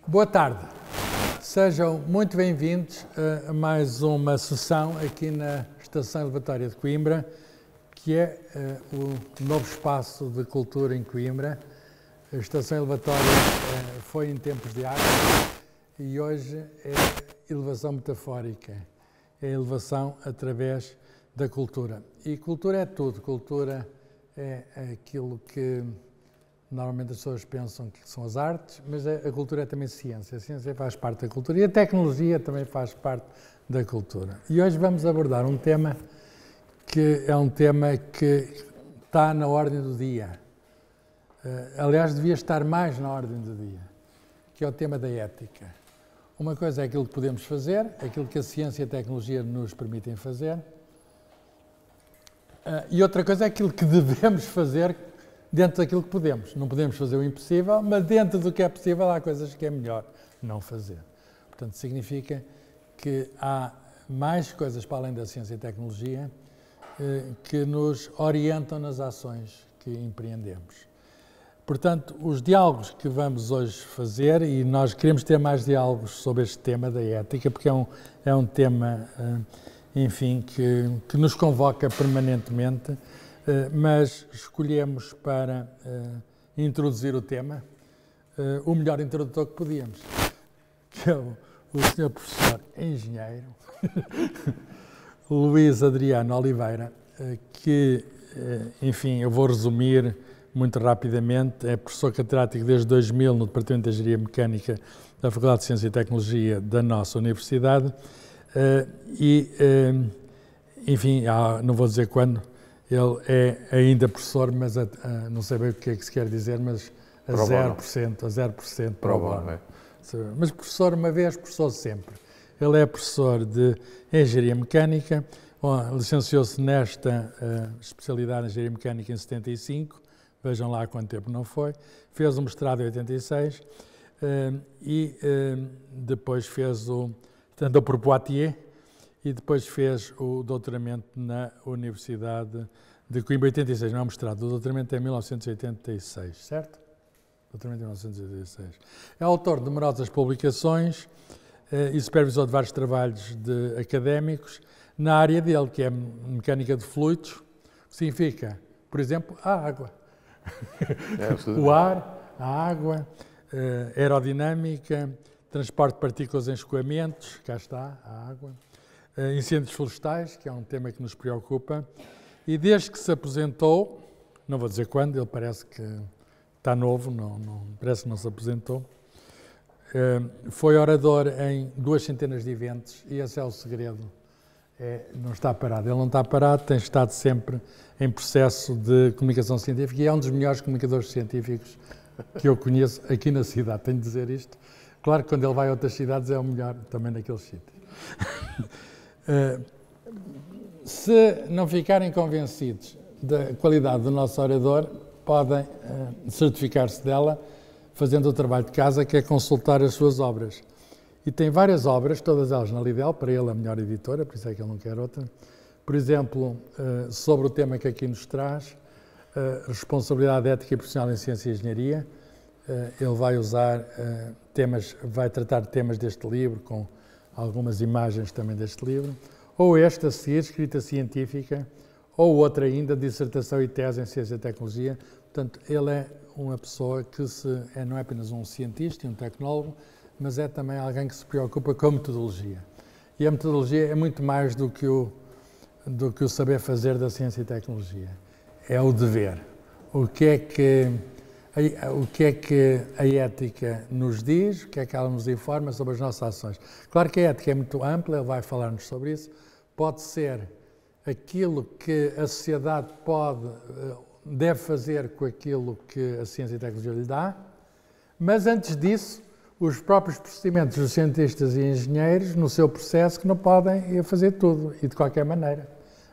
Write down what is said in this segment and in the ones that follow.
Boa tarde, sejam muito bem-vindos a mais uma sessão aqui na Estação Elevatória de Coimbra, que é o novo espaço de cultura em Coimbra. A Estação Elevatória foi em tempos de água e hoje é elevação metafórica, é elevação através da cultura. E cultura é tudo, cultura é aquilo que normalmente as pessoas pensam que são as artes, mas a cultura é também ciência. A ciência faz parte da cultura e a tecnologia também faz parte da cultura. E hoje vamos abordar um tema que é um tema que está na ordem do dia. Aliás, devia estar mais na ordem do dia, que é o tema da ética. Uma coisa é aquilo que podemos fazer, aquilo que a ciência e a tecnologia nos permitem fazer, e outra coisa é aquilo que devemos fazer dentro daquilo que podemos. Não podemos fazer o impossível, mas dentro do que é possível há coisas que é melhor não fazer. Portanto, significa que há mais coisas para além da ciência e tecnologia que nos orientam nas ações que empreendemos. Portanto, os diálogos que vamos hoje fazer, e nós queremos ter mais diálogos sobre este tema da ética, porque é um tema, enfim, que nos convoca permanentemente, mas escolhemos para introduzir o tema o melhor introdutor que podíamos, que é o Sr. Professor Engenheiro Luís Adriano Oliveira, que, enfim, eu vou resumir muito rapidamente. É professor catedrático desde 2000 no Departamento de Engenharia Mecânica da Faculdade de Ciência e Tecnologia da nossa universidade enfim, não vou dizer quando, ele é ainda professor, mas não sei bem o que é que se quer dizer, mas a 0% pro bono. Mas professor uma vez, professor sempre. Ele é professor de Engenharia Mecânica, licenciou-se nesta especialidade de Engenharia Mecânica em 75, vejam lá há quanto tempo não foi, fez o mestrado em 86 e depois andou por Poitiers e depois fez o doutoramento na Universidade de Coimbra, 86, não é o mestrado, o doutoramento é em 1986, certo? Doutoramento em 1986. É autor de numerosas publicações e supervisor de vários trabalhos académicos na área dele, que é mecânica de fluidos, que significa, por exemplo, a água. O ar, a água, aerodinâmica, transporte de partículas em escoamentos, cá está, a água, incêndios florestais, que é um tema que nos preocupa, e desde que se aposentou, não vou dizer quando, ele parece que está novo, parece que não se aposentou, foi orador em 200 de eventos e esse é o segredo, não está parado. Ele não está parado, tem estado sempre em processo de comunicação científica e é um dos melhores comunicadores científicos que eu conheço aqui na cidade, tenho de dizer isto. Claro que quando ele vai a outras cidades é o melhor também naqueles sítios. Se não ficarem convencidos da qualidade do nosso orador, podem certificar-se dela fazendo o trabalho de casa, que é consultar as suas obras. E tem várias obras, todas elas na Lidl, para ele a melhor editora, por isso é que ele não quer outra. Por exemplo, sobre o tema que aqui nos traz, responsabilidade ética e profissional em ciência e engenharia, ele vai usar vai tratar de temas deste livro, com algumas imagens também deste livro, ou este a seguir, escrita científica, ou outra ainda, dissertação e tese em ciência e tecnologia. Portanto, ele é uma pessoa que não é apenas um cientista e um tecnólogo, mas é também alguém que se preocupa com a metodologia. E a metodologia é muito mais do que o saber fazer da ciência e tecnologia. É o dever. O que é que a ética nos diz, o que é que ela nos informa sobre as nossas ações. Claro que a ética é muito ampla, ele vai falar-nos sobre isso. Pode ser aquilo que a sociedade deve fazer com aquilo que a ciência e a tecnologia lhe dá, mas antes disso, os próprios procedimentos dos cientistas e engenheiros, no seu processo, que não podem fazer tudo e de qualquer maneira.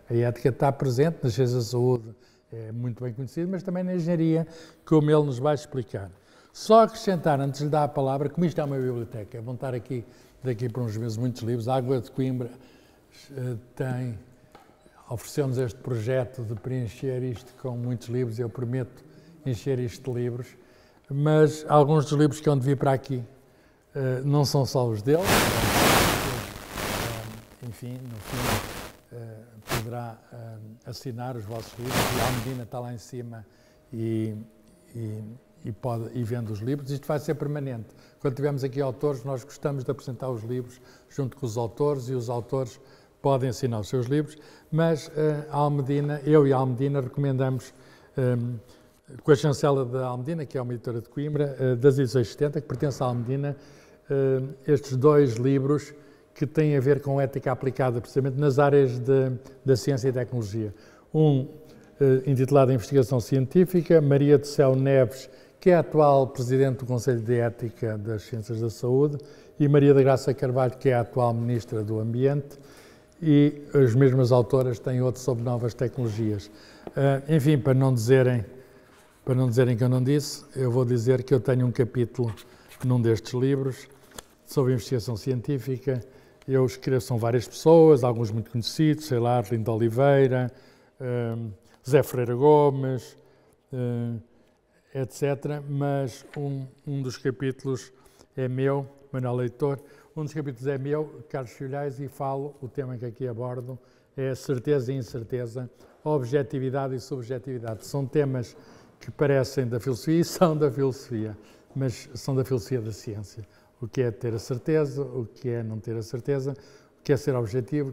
A ética está presente nas ciências da saúde, é muito bem conhecido, mas também na engenharia, como ele nos vai explicar. Só acrescentar, antes de lhe dar a palavra, como isto é uma biblioteca, vão estar aqui, daqui por uns meses, muitos livros. A Água de Coimbra ofereceu-nos este projeto de preencher isto com muitos livros, eu prometo encher isto de livros, mas alguns dos livros que hão de vir para aqui não são só os dele, enfim, no fim poderá assinar os vossos livros e a Almedina está lá em cima e vende os livros. Isto vai ser permanente. Quando tivermos aqui autores, nós gostamos de apresentar os livros junto com os autores e os autores podem assinar os seus livros, mas a Almedina, eu e a Almedina recomendamos, com a chancela da Almedina, que é uma editora de Coimbra, das edições 70, que pertence à Almedina, estes 2 livros que têm a ver com ética aplicada, precisamente nas áreas da ciência e tecnologia. Um intitulado Investigação Científica, Maria do Céu Neves, que é a atual Presidente do Conselho de Ética das Ciências da Saúde, e Maria da Graça Carvalho, que é a atual Ministra do Ambiente, e as mesmas autoras têm outro sobre novas tecnologias. Enfim, para não dizerem que eu não disse, eu vou dizer que eu tenho um capítulo num destes livros sobre investigação científica. Eu escrevo, são várias pessoas, alguns muito conhecidos, sei lá, Arlindo Oliveira, Zé Ferreira Gomes, etc. Mas um dos capítulos é meu, Manuel Leitor. Um dos capítulos é meu, Carlos Filhais, e falo, o tema que aqui abordo é certeza e incerteza, objetividade e subjetividade. São temas que parecem da filosofia e são da filosofia, mas são da filosofia da ciência. O que é ter a certeza, o que é não ter a certeza, o que é ser objetivo,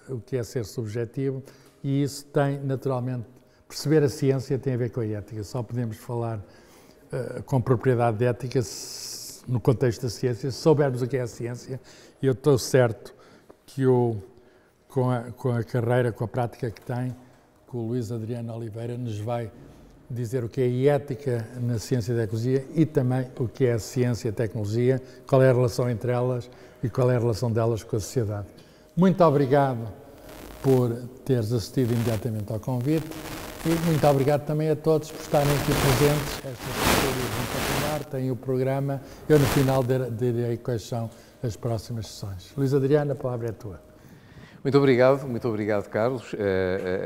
o que é ser subjetivo, e isso tem, naturalmente, perceber a ciência tem a ver com a ética. Só podemos falar com propriedade de ética no contexto da ciência, se soubermos o que é a ciência, e eu estou certo que com a carreira, com a prática que tem, que o Luís Adriano Oliveira nos vai dizer o que é ética na ciência e tecnologia e também o que é a ciência e a tecnologia, qual é a relação entre elas e qual é a relação delas com a sociedade. Muito obrigado por teres assistido imediatamente ao convite e muito obrigado também a todos por estarem aqui presentes. Estas histórias vão continuar, tem o programa. Eu no final direi quais são as próximas sessões. Luís Adriano, a palavra é tua. Muito obrigado, Carlos.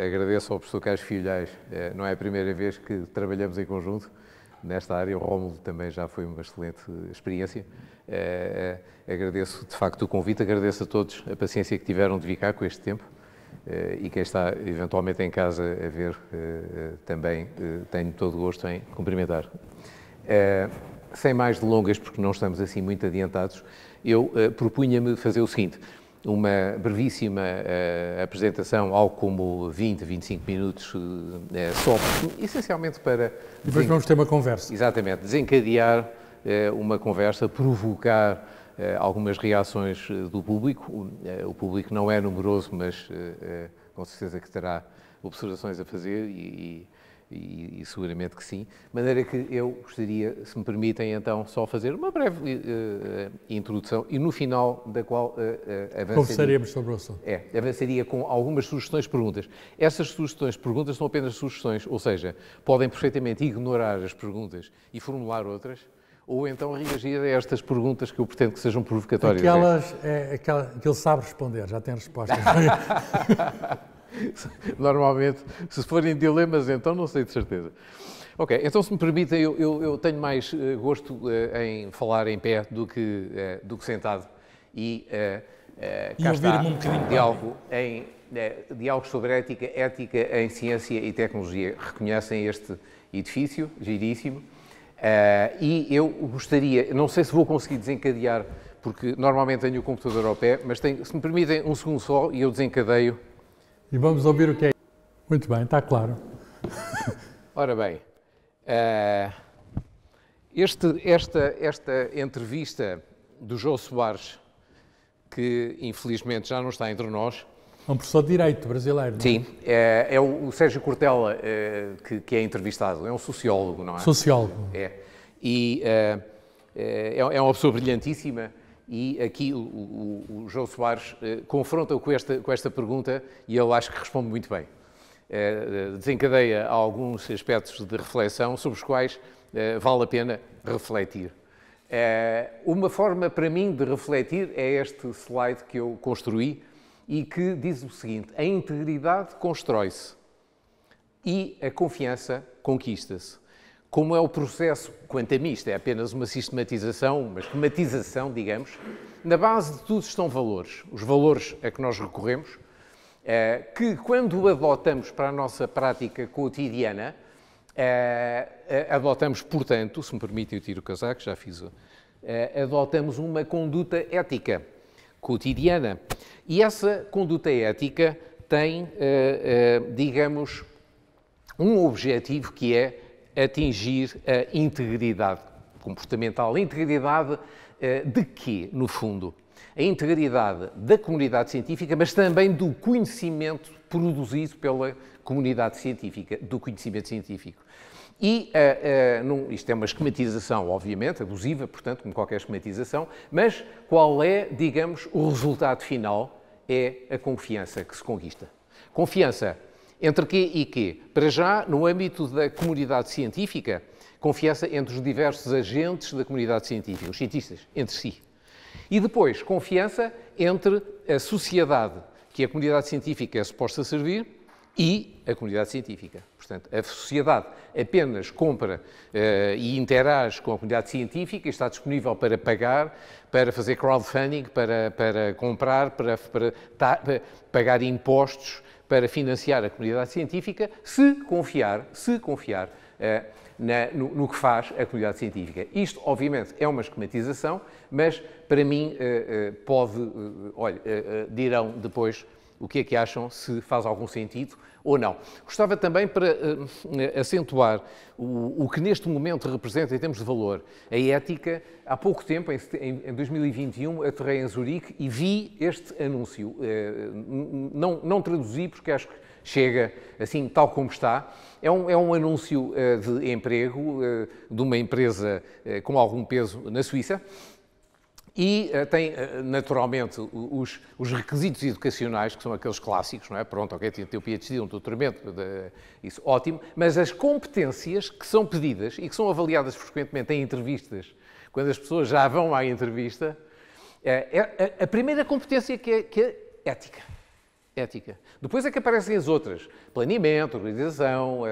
Agradeço ao professor Carlos Filhais. Não é a primeira vez que trabalhamos em conjunto nesta área. O Rómulo também já foi uma excelente experiência. Agradeço, de facto, o convite. Agradeço a todos a paciência que tiveram de vir cá com este tempo. E quem está, eventualmente, em casa a ver, também tenho todo o gosto em cumprimentar. Sem mais delongas, porque não estamos assim muito adiantados, eu propunha-me fazer o seguinte: uma brevíssima apresentação, algo como 20, 25 minutos, só, essencialmente para... Depois vamos ter uma conversa. Exatamente, desencadear uma conversa, provocar algumas reações do público. O público não é numeroso, mas com certeza que terá observações a fazer e seguramente que sim. De maneira que eu gostaria, se me permitem, então, só fazer uma breve introdução e no final da qual conversaremos sobre o assunto. Avançaria com algumas sugestões, perguntas. Essas sugestões, perguntas são apenas sugestões, ou seja, podem perfeitamente ignorar as perguntas e formular outras, ou então reagir a estas perguntas que eu pretendo que sejam provocatórias. Aquela que ele sabe responder, já tem respostas. Normalmente, se forem dilemas, então não sei de certeza. Ok, então se me permitem, eu tenho mais gosto em falar em pé do que sentado e cá está um bocadinho diálogos sobre ética em ciência e tecnologia. Reconhecem este edifício, giríssimo, e eu gostaria, não sei se vou conseguir desencadear, porque normalmente tenho o computador ao pé, mas se me permitem um segundo só e eu desencadeio. E vamos ouvir o que é. Muito bem, está claro. Ora bem, esta entrevista do Jô Soares, que infelizmente já não está entre nós. É um professor de Direito brasileiro, não é? Sim, é o Sérgio Cortella que é entrevistado, é um sociólogo, não é? Sociólogo. E é uma pessoa brilhantíssima. E aqui o Jô Soares confronta-o com esta pergunta e ele acho que responde muito bem. Desencadeia alguns aspectos de reflexão sobre os quais vale a pena refletir. Uma forma para mim de refletir é este slide que eu construí e que diz o seguinte: a integridade constrói-se e a confiança conquista-se. como é o processo, quanto a mim, isto é apenas uma sistematização, uma esquematização, digamos, na base de tudo estão valores. Os valores a que nós recorremos, que quando adotamos para a nossa prática cotidiana, adotamos, portanto, se me permite, eu tiro o casaco, já fiz, adotamos uma conduta ética cotidiana. E essa conduta ética tem, digamos, um objetivo que é atingir a integridade comportamental. A integridade de quê, no fundo? A integridade da comunidade científica, mas também do conhecimento produzido pela comunidade científica, do conhecimento científico. E isto é uma esquematização, obviamente, abusiva, portanto, como qualquer esquematização, mas qual é, digamos, o resultado final? É a confiança que se conquista. Confiança entre quê e quê? Para já, no âmbito da comunidade científica, confiança entre os diversos agentes da comunidade científica, os cientistas, entre si. E depois, confiança entre a sociedade que a comunidade científica é suposta servir e a comunidade científica. Portanto, a sociedade apenas compra e interage com a comunidade científica e está disponível para pagar, para fazer crowdfunding, para comprar, para pagar impostos, para financiar a comunidade científica, se confiar no que faz a comunidade científica. Isto, obviamente, é uma esquematização, mas, para mim, dirão depois o que é que acham, se faz algum sentido ou não. Gostava também, para acentuar o que neste momento representa em termos de valor, a ética. Há pouco tempo, em 2021, aterrei em Zurique e vi este anúncio. Não traduzi, porque acho que chega assim, tal como está. É um anúncio de emprego de uma empresa com algum peso na Suíça. E tem, naturalmente, os requisitos educacionais, que são aqueles clássicos, não é? Pronto, ok, tem o PhD, um doutoramento, isso, ótimo, mas as competências que são pedidas e que são avaliadas frequentemente em entrevistas, quando as pessoas já vão à entrevista, a primeira competência que é ética. Ética. Depois é que aparecem as outras. Planeamento, organização,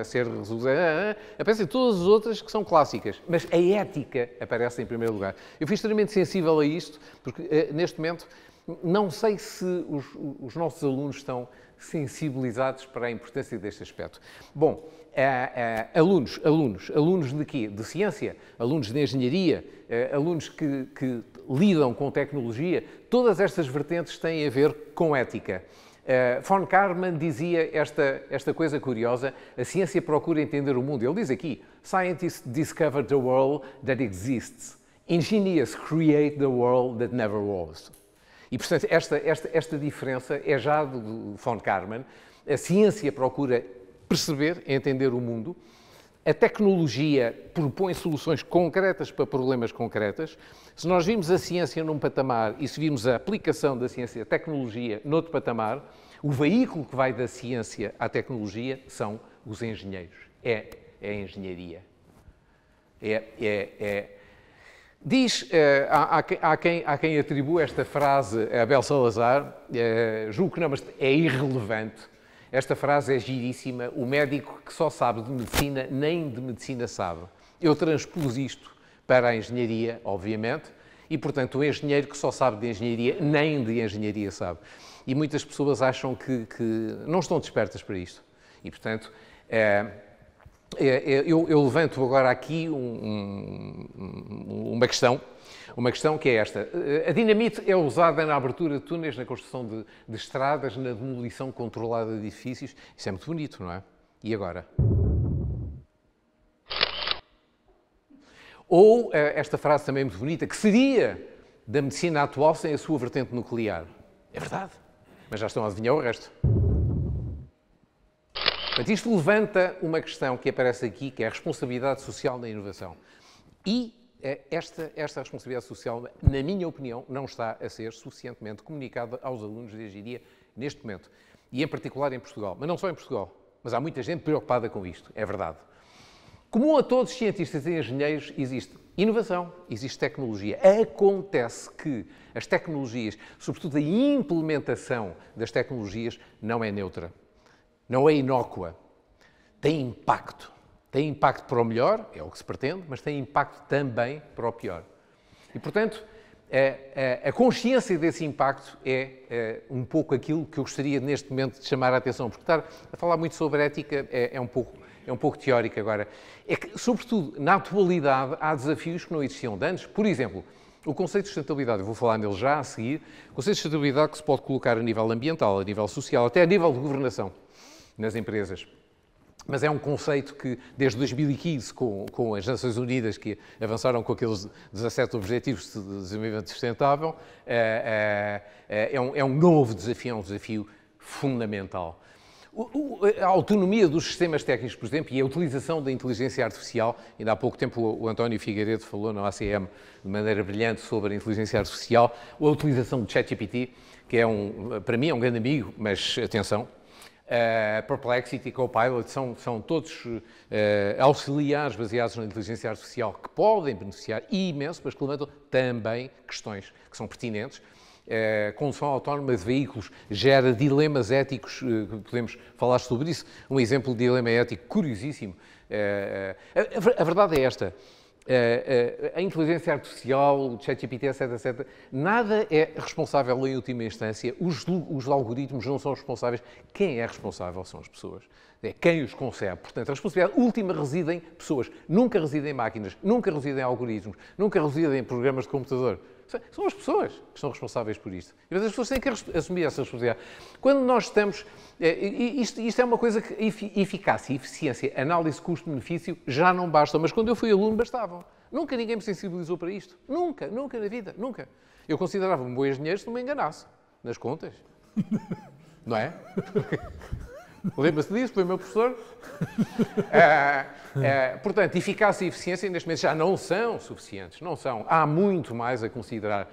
aparecem todas as outras que são clássicas. Mas a ética aparece em primeiro lugar. Eu fui extremamente sensível a isto, porque neste momento não sei se os nossos alunos estão sensibilizados para a importância deste aspecto. Bom, alunos de quê? De ciência, alunos de engenharia, alunos que lidam com tecnologia, todas estas vertentes têm a ver com ética. Von Karman dizia esta coisa curiosa: a ciência procura entender o mundo. Ele diz aqui: Scientists discover the world that exists. Engineers create the world that never was. E, portanto, esta diferença é já de Von Karman. A ciência procura perceber, entender o mundo. A tecnologia propõe soluções concretas para problemas concretos. Se nós vimos a ciência num patamar e se vimos a aplicação da ciência, a tecnologia, noutro patamar, o veículo que vai da ciência à tecnologia são os engenheiros. É a engenharia. Diz, há quem atribua esta frase a Abel Salazar, julgo que não, mas é irrelevante. Esta frase é giríssima. O médico que só sabe de medicina, nem de medicina sabe. Eu transpus isto para a engenharia, obviamente, e, portanto, o engenheiro que só sabe de engenharia, nem de engenharia sabe. E muitas pessoas acham que não estão despertas para isto. E, portanto, eu levanto agora aqui uma questão que é esta. A dinamite é usada na abertura de túneis, na construção de estradas, na demolição controlada de edifícios. Isso é muito bonito, não é? E agora? Ou esta frase também é muito bonita, que seria da medicina atual sem a sua vertente nuclear. É verdade, mas já estão a adivinhar o resto. Portanto, isto levanta uma questão que aparece aqui, que é a responsabilidade social na inovação. E esta responsabilidade social, na minha opinião, não está a ser suficientemente comunicada aos alunos de engenharia neste momento. E em particular em Portugal. Mas não só em Portugal. Mas há muita gente preocupada com isto, é verdade. Comum a todos os cientistas e engenheiros existe inovação, existe tecnologia. Acontece que as tecnologias, sobretudo a implementação das tecnologias, não é neutra. Não é inócua. Tem impacto. Tem impacto para o melhor, é o que se pretende, mas tem impacto também para o pior. E, portanto, a consciência desse impacto é um pouco aquilo que eu gostaria neste momento de chamar a atenção, porque estar a falar muito sobre ética é um pouco teórico agora. É que, sobretudo, na atualidade, há desafios que não existiam de antes. Por exemplo, o conceito de sustentabilidade, eu vou falar nele já a seguir, o conceito de sustentabilidade que se pode colocar a nível ambiental, a nível social, até a nível de governação nas empresas. Mas é um conceito que, desde 2015, com as Nações Unidas, que avançaram com aqueles 17 Objetivos de Desenvolvimento Sustentável, é um novo desafio, é um desafio fundamental. A autonomia dos sistemas técnicos, por exemplo, e a utilização da inteligência artificial, ainda há pouco tempo o António Figueiredo falou na ACM de maneira brilhante sobre a inteligência artificial, ou a utilização do ChatGPT, que para mim é um grande amigo, mas atenção, Perplexity, Copilot, são todos auxiliares baseados na inteligência artificial que podem beneficiar imenso, mas que levantam também questões que são pertinentes. Condução autónoma de veículos gera dilemas éticos, podemos falar sobre isso. Um exemplo de dilema ético curiosíssimo. A verdade é esta. A inteligência artificial, o ChatGPT, etc., nada é responsável em última instância. Os algoritmos não são responsáveis. Quem é responsável são as pessoas. É quem os concebe. Portanto, a responsabilidade última reside em pessoas. Nunca reside em máquinas, nunca reside em algoritmos, nunca reside em programas de computador. São as pessoas que são responsáveis por isto. E as pessoas têm que assumir essa responsabilidade. Quando nós estamos... Isto é uma coisa que eficácia, eficiência, análise custo-benefício já não bastam, mas quando eu fui aluno bastavam. Nunca ninguém me sensibilizou para isto. Nunca, nunca na vida, nunca. Eu considerava-me um bom engenheiro se não me enganasse nas contas. Não é? Lembra-se disso? Foi o meu professor? Portanto, eficácia e eficiência neste momento já não são suficientes. Não são. Há muito mais a considerar.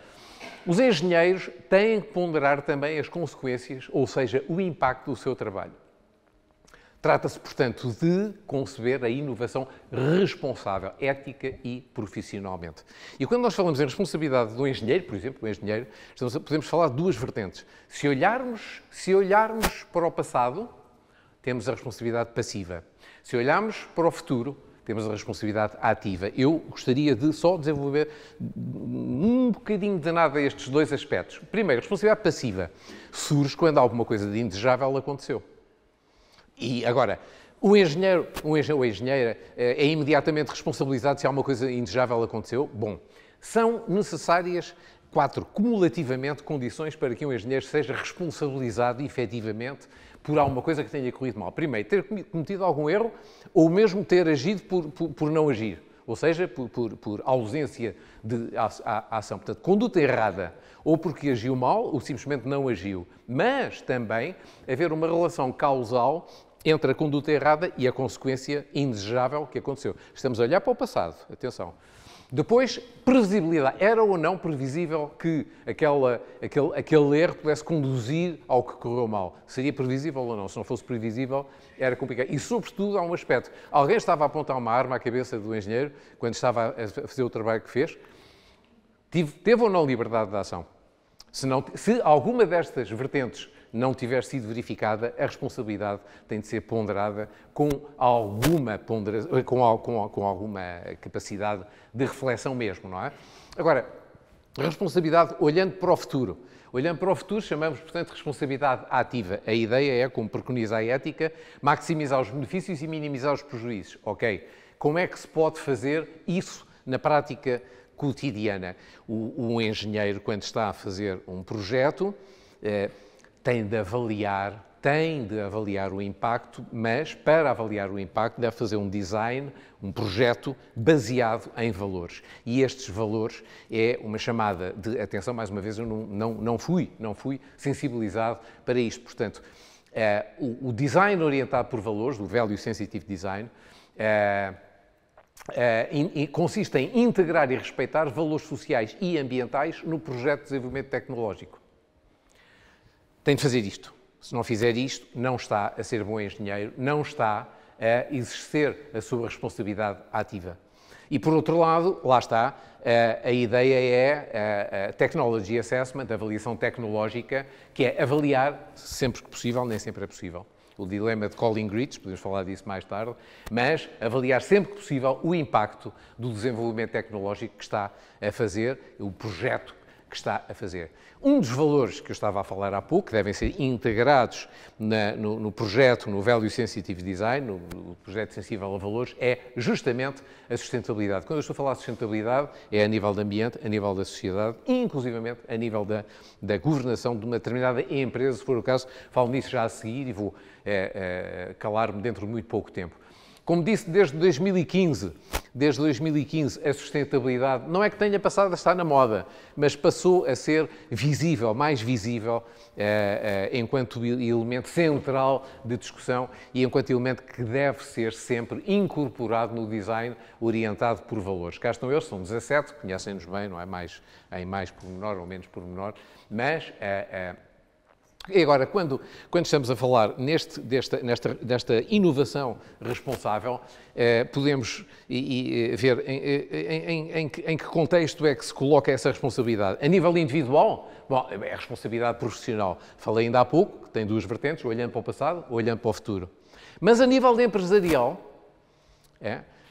Os engenheiros têm que ponderar também as consequências, ou seja, o impacto do seu trabalho. Trata-se, portanto, de conceber a inovação responsável, ética e profissionalmente. E quando nós falamos em responsabilidade do engenheiro, por exemplo, podemos falar de duas vertentes. Se olharmos para o passado, temos a responsabilidade passiva. Se olharmos para o futuro, temos a responsabilidade ativa. Eu gostaria de só desenvolver um bocadinho de nada estes dois aspectos. Primeiro, a responsabilidade passiva surge quando alguma coisa de indesejável aconteceu. E agora, o engenheiro ou a engenheira é imediatamente responsabilizado se alguma coisa indesejável aconteceu? Bom, são necessárias 4, cumulativamente, condições para que um engenheiro seja responsabilizado efetivamente por alguma coisa que tenha corrido mal. Primeiro, ter cometido algum erro ou mesmo ter agido por não agir, ou seja, por ausência de ação. Portanto, conduta errada, ou porque agiu mal ou simplesmente não agiu. Mas também haver uma relação causal entre a conduta errada e a consequência indesejável que aconteceu. Estamos a olhar para o passado, atenção. Depois, previsibilidade. Era ou não previsível que aquele erro pudesse conduzir ao que correu mal? Seria previsível ou não? Se não fosse previsível, era complicado. E, sobretudo, há um aspecto. Alguém estava a apontar uma arma à cabeça do engenheiro quando estava a fazer o trabalho que fez? Teve ou não liberdade de ação? Se alguma destas vertentes não tiver sido verificada, a responsabilidade tem de ser ponderada com alguma capacidade de reflexão mesmo, não é? Agora, a responsabilidade olhando para o futuro. Olhando para o futuro, chamamos, portanto, de responsabilidade ativa. A ideia é, como preconiza a ética, maximizar os benefícios e minimizar os prejuízos. Ok, como é que se pode fazer isso na prática cotidiana? O engenheiro, quando está a fazer um projeto, tem de avaliar o impacto, mas para avaliar o impacto deve fazer um design, um projeto baseado em valores. E estes valores é uma chamada de atenção, mais uma vez, eu não fui sensibilizado para isto. Portanto, o design orientado por valores, o Value Sensitive Design, consiste em integrar e respeitar valores sociais e ambientais no projeto de desenvolvimento tecnológico. Tem de fazer isto. Se não fizer isto, não está a ser bom engenheiro, não está a exercer a sua responsabilidade ativa. E, por outro lado, lá está, a ideia é a Technology Assessment, a avaliação tecnológica, que é avaliar, sempre que possível, nem sempre é possível, o dilema de Colin Gritch, podemos falar disso mais tarde, mas avaliar sempre que possível o impacto do desenvolvimento tecnológico que está a fazer, o projeto que está a fazer. Um dos valores que eu estava a falar há pouco, que devem ser integrados no projeto, no Value Sensitive Design, no projeto sensível a valores, é justamente a sustentabilidade. Quando eu estou a falar de sustentabilidade, é a nível do ambiente, a nível da sociedade e, inclusivamente, a nível da governação de uma determinada empresa, se for o caso. Falo nisso já a seguir e vou calar-me dentro de muito pouco tempo. Como disse, desde 2015, a sustentabilidade não é que tenha passado a estar na moda, mas passou a ser visível, mais visível, enquanto elemento central de discussão e enquanto elemento que deve ser sempre incorporado no design orientado por valores. Cá estão eles, são 17, conhecem-nos bem, não é em mais pormenor ou menos pormenor, mas... E agora, quando estamos a falar desta inovação responsável, podemos ver em que contexto é que se coloca essa responsabilidade. A nível individual, bom, é a responsabilidade profissional. Falei ainda há pouco, que tem duas vertentes, olhando para o passado, olhando para o futuro. Mas a nível empresarial,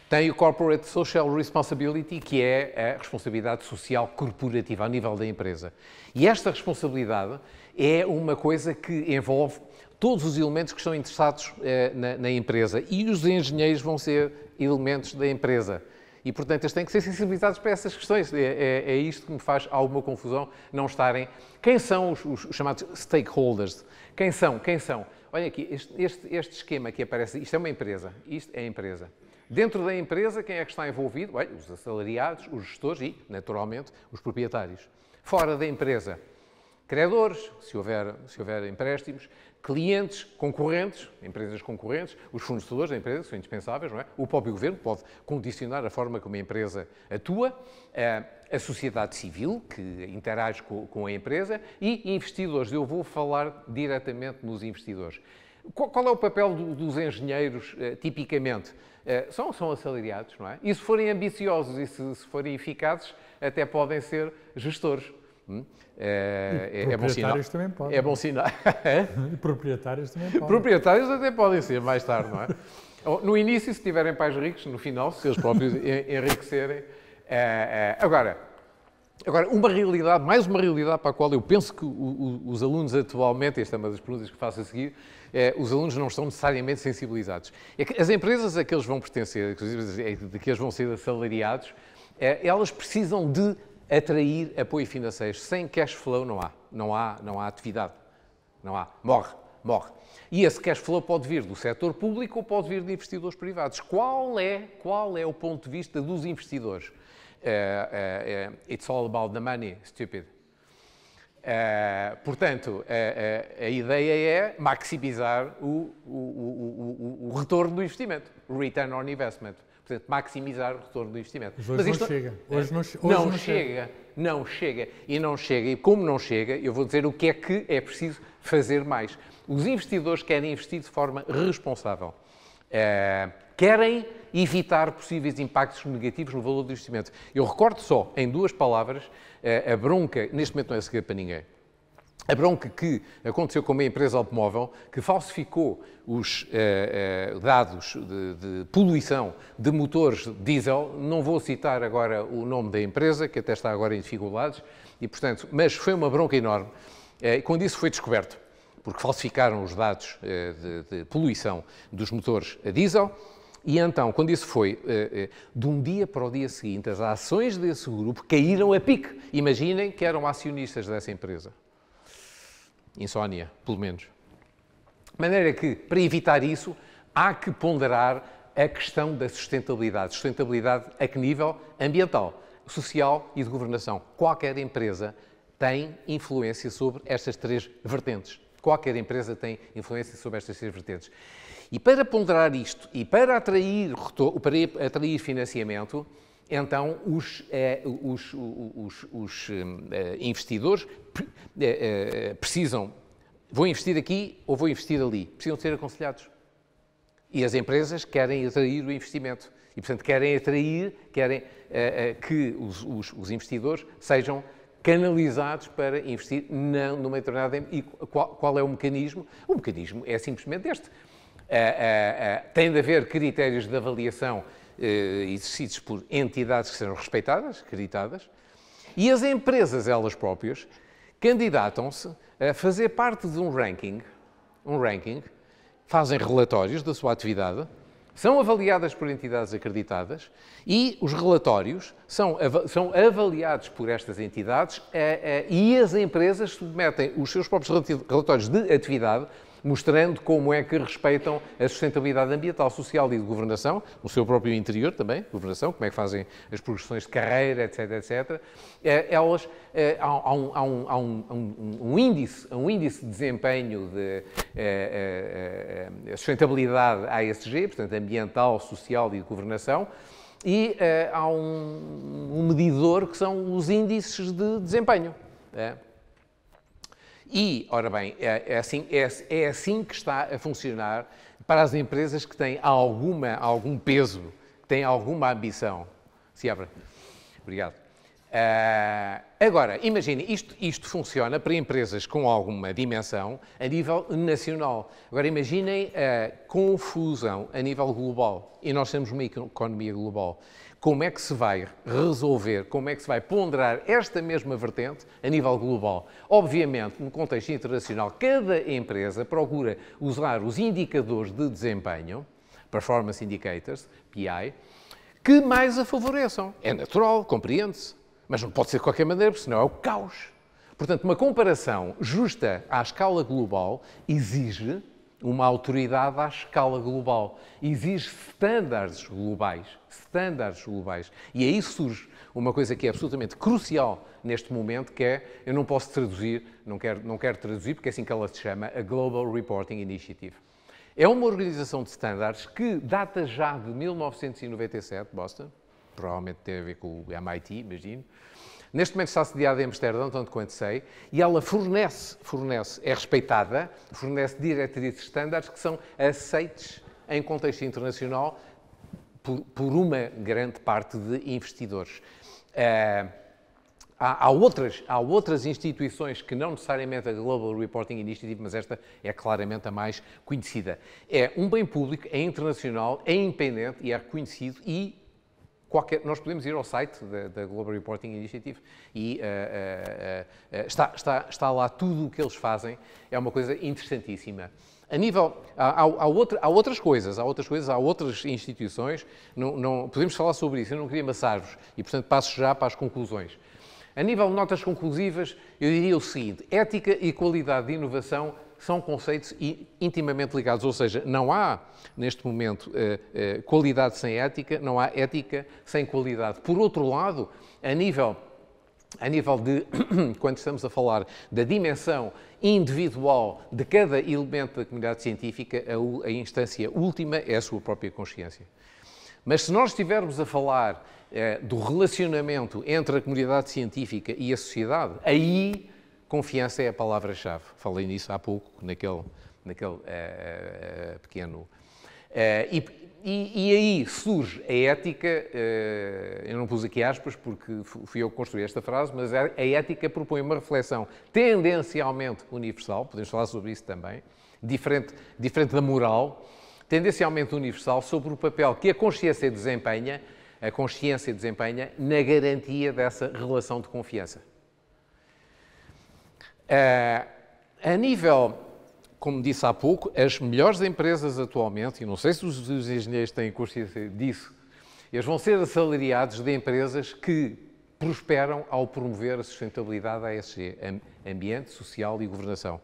tem o Corporate Social Responsibility, que é a responsabilidade social corporativa a nível da empresa. E esta responsabilidade é uma coisa que envolve todos os elementos que estão interessados na empresa. E os engenheiros vão ser elementos da empresa. E, portanto, eles têm que ser sensibilizados para essas questões. É isto que me faz alguma confusão não estarem... Quem são os chamados stakeholders? Quem são? Olha aqui, este esquema que aparece, isto é uma empresa. Isto é a empresa. Dentro da empresa, quem é que está envolvido? Olha, os assalariados, os gestores e, naturalmente, os proprietários. Fora da empresa, credores, se houver empréstimos, clientes, concorrentes, empresas concorrentes, os fornecedores da empresa são indispensáveis, não é? O próprio governo pode condicionar a forma como a empresa atua, a sociedade civil, que interage com a empresa, e investidores. Eu vou falar diretamente nos investidores. Qual é o papel dos engenheiros, tipicamente? São assalariados, não é? E se forem ambiciosos e se forem eficazes, até podem ser gestores. É bom sinal. Proprietários também podem. É bom sinal. E proprietários também podem. Proprietários até podem ser, mais tarde, não é? No início, se tiverem pais ricos, no final, se eles próprios enriquecerem. Agora, uma realidade, mais uma realidade para a qual eu penso que os alunos atualmente, esta é uma das perguntas que faço a seguir, os alunos não estão necessariamente sensibilizados. É que as empresas a que eles vão pertencer, inclusive de que eles vão ser assalariados, elas precisam de atrair apoio financeiro. Sem cash flow não há atividade. Não há. Morre. E esse cash flow pode vir do setor público ou pode vir de investidores privados. Qual é o ponto de vista dos investidores? It's all about the money, stupid. Portanto, a ideia é maximizar o retorno do investimento, o return on investment. Portanto, maximizar o retorno do investimento. Mas hoje não chega. Não chega. E não chega. E como não chega, eu vou dizer o que é preciso fazer mais. Os investidores querem investir de forma responsável. Querem evitar possíveis impactos negativos no valor do investimento. Eu recordo só, em duas palavras, a bronca, neste momento não é segredo para ninguém, a bronca que aconteceu com uma empresa automóvel que falsificou os dados de poluição de motores diesel. Não vou citar agora o nome da empresa, que até está agora em dificuldades, e, portanto, mas foi uma bronca enorme. Quando isso foi descoberto, porque falsificaram os dados de poluição dos motores a diesel, e então, quando isso foi, de um dia para o dia seguinte, as ações desse grupo caíram a pique. Imaginem que eram acionistas dessa empresa. Insónia, pelo menos. De maneira que, para evitar isso, há que ponderar a questão da sustentabilidade. Sustentabilidade a que nível? Ambiental, social e de governação. Qualquer empresa tem influência sobre estas três vertentes. Qualquer empresa tem influência sobre estas três vertentes. E para ponderar isto e para atrair financiamento, então os investidores precisam, vou investir aqui ou vou investir ali, precisam ser aconselhados. E as empresas querem atrair o investimento e, portanto, querem que os investidores sejam canalizados para investir numa determinada... E qual é o mecanismo? O mecanismo é simplesmente este. Tem de haver critérios de avaliação exercidos por entidades que sejam respeitadas, acreditadas, e as empresas, elas próprias, candidatam-se a fazer parte de um ranking, fazem relatórios da sua atividade, são avaliadas por entidades acreditadas e os relatórios são avaliados por estas entidades e as empresas submetem os seus próprios relatórios de atividade, mostrando como é que respeitam a sustentabilidade ambiental, social e de governação, no seu próprio interior também, governação, como é que fazem as progressões de carreira, etc, etc. Há um índice de desempenho de sustentabilidade ASG, portanto, ambiental, social e de governação, e há um medidor que são os índices de desempenho. E, ora bem, é assim que está a funcionar para as empresas que têm algum peso, que têm alguma ambição. Se abre. Obrigado. Agora, imagine, isto funciona para empresas com alguma dimensão a nível nacional. Agora, imaginem a confusão a nível global. E nós temos uma economia global. Como é que se vai resolver, como é que se vai ponderar esta mesma vertente a nível global? Obviamente, no contexto internacional, cada empresa procura usar os indicadores de desempenho, Performance Indicators, PI, que mais a favoreçam. É natural, compreende-se, mas não pode ser de qualquer maneira, porque senão é o caos. Portanto, uma comparação justa à escala global exige uma autoridade à escala global, exige estándares globais. E aí surge uma coisa que é absolutamente crucial neste momento, que é, eu não posso traduzir, não quero traduzir, porque é assim que ela se chama, a Global Reporting Initiative. É uma organização de estándares que data já de 1997, Boston, provavelmente tem a ver com o MIT, imagino. Neste momento está sediada em Amsterdão, tanto quanto sei, e ela fornece, é respeitada, fornece diretrizes estándares que são aceites em contexto internacional por uma grande parte de investidores. Há outras instituições que não necessariamente a Global Reporting Initiative, mas esta é claramente a mais conhecida. É um bem público, é internacional, é independente e é reconhecido e nós podemos ir ao site da Global Reporting Initiative e está lá tudo o que eles fazem. É uma coisa interessantíssima. A nível, há outras coisas, há outras instituições, não podemos falar sobre isso, eu não queria amassar-vos e, portanto, passo já para as conclusões. A nível de notas conclusivas, eu diria o seguinte: ética e qualidade de inovação são conceitos intimamente ligados, ou seja, não há, neste momento, qualidade sem ética, não há ética sem qualidade. Por outro lado, a nível de, quando estamos a falar da dimensão individual de cada elemento da comunidade científica, a instância última é a sua própria consciência. Mas se nós estivermos a falar do relacionamento entre a comunidade científica e a sociedade, aí confiança é a palavra-chave. Falei nisso há pouco, naquele pequeno... E aí surge a ética, eu não pus aqui aspas porque fui eu que construí esta frase, mas a ética propõe uma reflexão tendencialmente universal, podemos falar sobre isso também, diferente da moral, tendencialmente universal sobre o papel que a consciência desempenha na garantia dessa relação de confiança. A nível, como disse há pouco, as melhores empresas atualmente, e não sei se os engenheiros têm consciência disso, eles vão ser assalariados de empresas que prosperam ao promover a sustentabilidade ASG, ambiente, social e governação.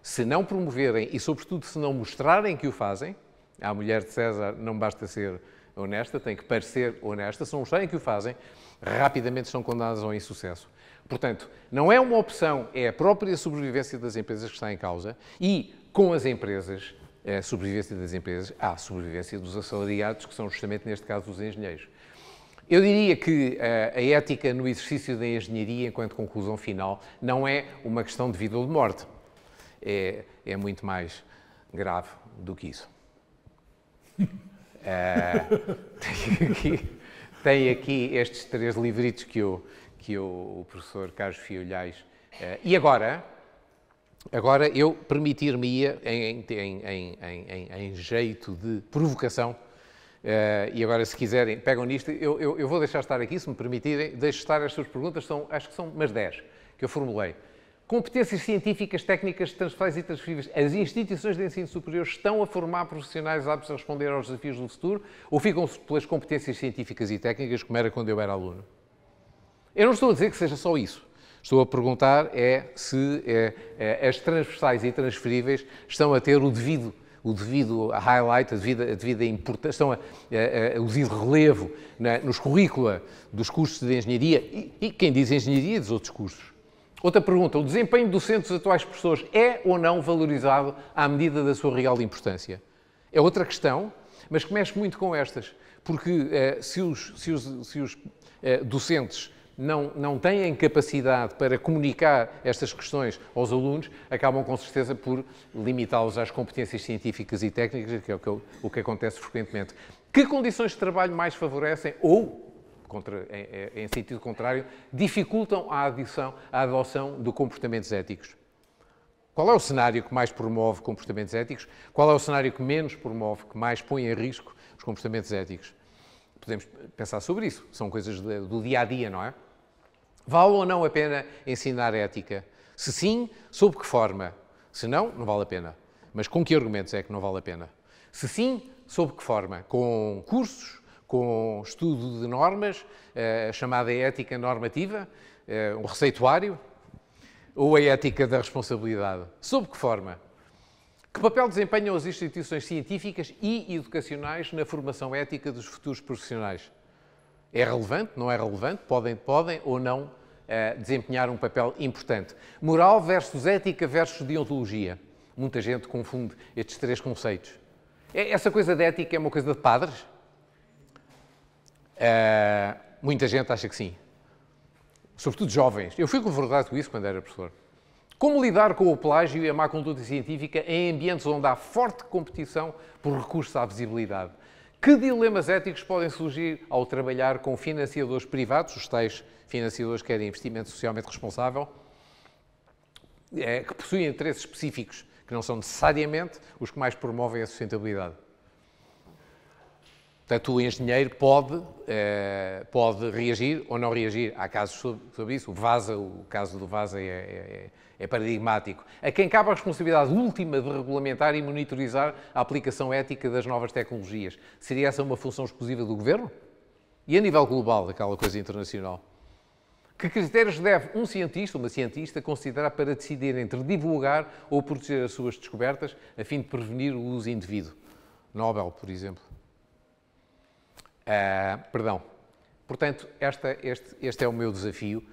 Se não promoverem e, sobretudo, se não mostrarem que o fazem, a mulher de César não basta ser honesta, tem que parecer honesta, se não mostrarem que o fazem, rapidamente são condenadas ao insucesso. Portanto, não é uma opção, é a própria sobrevivência das empresas que está em causa e, com as empresas, a sobrevivência das empresas, há a sobrevivência dos assalariados, que são justamente, neste caso, os engenheiros. Eu diria que a ética no exercício da engenharia, enquanto conclusão final, não é uma questão de vida ou de morte. É muito mais grave do que isso. Tem aqui estes 3 livritos que que o professor Carlos Fiolhais. E agora eu permitir-me-ia, em jeito de provocação, e agora, se quiserem, pegam nisto, eu vou deixar estar aqui, se me permitirem, deixo estar as suas perguntas, acho que são umas 10 que eu formulei. Competências científicas, técnicas transversais e transferíveis. As instituições de ensino superior estão a formar profissionais aptos a responder aos desafios do futuro ou ficam pelas competências científicas e técnicas, como era quando eu era aluno? Eu não estou a dizer que seja só isso. Estou a perguntar se as transversais e transferíveis estão a ter o devido highlight, a devida importância, o devido relevo nos currícula dos cursos de engenharia e quem diz engenharia diz outros cursos. Outra pergunta, o desempenho docente dos atuais professores é ou não valorizado à medida da sua real importância? É outra questão, mas que mexe muito com estas, porque se os docentes não têm capacidade para comunicar estas questões aos alunos, acabam com certeza por limitá-los às competências científicas e técnicas, que é o que acontece frequentemente. Que condições de trabalho mais favorecem ou, em sentido contrário, dificultam a adoção de comportamentos éticos? Qual é o cenário que mais promove comportamentos éticos? Qual é o cenário que menos promove, que mais põe em risco os comportamentos éticos? Podemos pensar sobre isso. São coisas do dia-a-dia, não é? Vale ou não a pena ensinar ética? Se sim, sob que forma? Se não, não vale a pena. Mas com que argumentos é que não vale a pena? Se sim, sob que forma? Com cursos? Com estudo de normas, chamada ética normativa, um receituário, ou a ética da responsabilidade? Sob que forma? Que papel desempenham as instituições científicas e educacionais na formação ética dos futuros profissionais? É relevante? Não é relevante? Podem ou não desempenhar um papel importante? Moral versus ética versus deontologia. Muita gente confunde estes três conceitos. Essa coisa de ética é uma coisa de padres? Muita gente acha que sim. Sobretudo jovens. Eu fui confrontado com isso quando era professor. Como lidar com o plágio e a má conduta científica em ambientes onde há forte competição por recursos à visibilidade? Que dilemas éticos podem surgir ao trabalhar com financiadores privados, os tais financiadores que querem investimento socialmente responsável, que possuem interesses específicos que não são necessariamente os que mais promovem a sustentabilidade? Portanto, o engenheiro pode reagir ou não reagir. Há casos sobre isso. O caso do Vasa é paradigmático. A quem cabe a responsabilidade última de regulamentar e monitorizar a aplicação ética das novas tecnologias? Seria essa uma função exclusiva do governo? E a nível global, aquela coisa internacional? Que critérios deve um cientista, uma cientista, considerar para decidir entre divulgar ou proteger as suas descobertas a fim de prevenir o uso indevido? Nobel, por exemplo. Portanto, este é o meu desafio.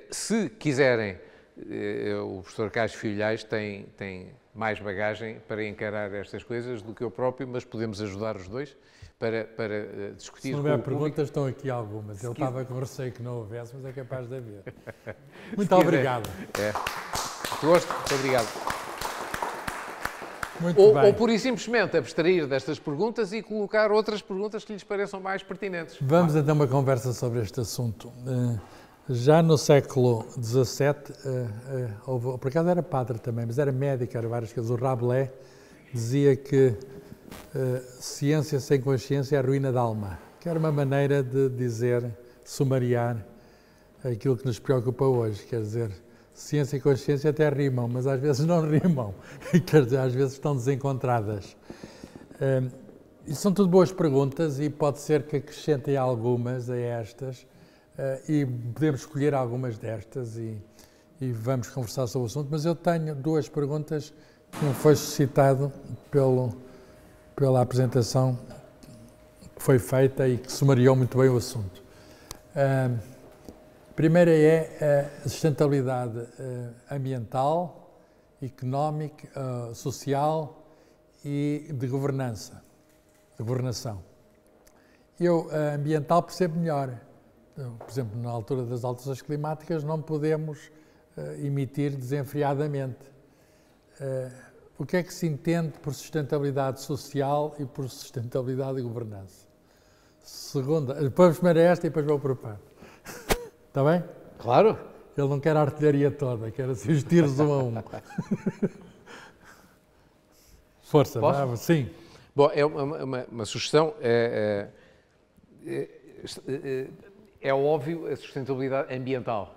Se quiserem, o professor Carlos Fiolhais tem mais bagagem para encarar estas coisas do que eu próprio, mas podemos ajudar os dois para discutir. Se não houver perguntas, estão aqui algumas. Ele estava com receio que não houvesse, mas é capaz de haver. Muito obrigado. Gosto, muito obrigado. Ou pura e simplesmente abstrair destas perguntas e colocar outras perguntas que lhes pareçam mais pertinentes. Vamos então a uma conversa sobre este assunto. Já no século XVII, por acaso era padre também, mas era médico, era várias coisas. O Rabelais dizia que ciência sem consciência é a ruína da alma, que era uma maneira de dizer, sumariar aquilo que nos preocupa hoje, quer dizer, ciência e consciência até rimam, mas às vezes não rimam, quer dizer, às vezes estão desencontradas. E são tudo boas perguntas e pode ser que acrescentem algumas a estas e podemos escolher algumas destas e vamos conversar sobre o assunto, mas eu tenho duas perguntas que me foi suscitado pela apresentação que foi feita e que sumariou muito bem o assunto. A primeira é a sustentabilidade ambiental, económica, social e de governança, de governação. Eu, ambiental, percebo melhor. Por exemplo, na altura das alterações climáticas não podemos emitir desenfreadamente. O que é que se entende por sustentabilidade social e por sustentabilidade de governança? Segunda, depois primeiro esta e depois vou para o par. Está bem? Claro. Ele não quer a artilharia toda, quer assim os tiros um a um. Força, vá, sim. Bom, é uma sugestão. É óbvio a sustentabilidade ambiental.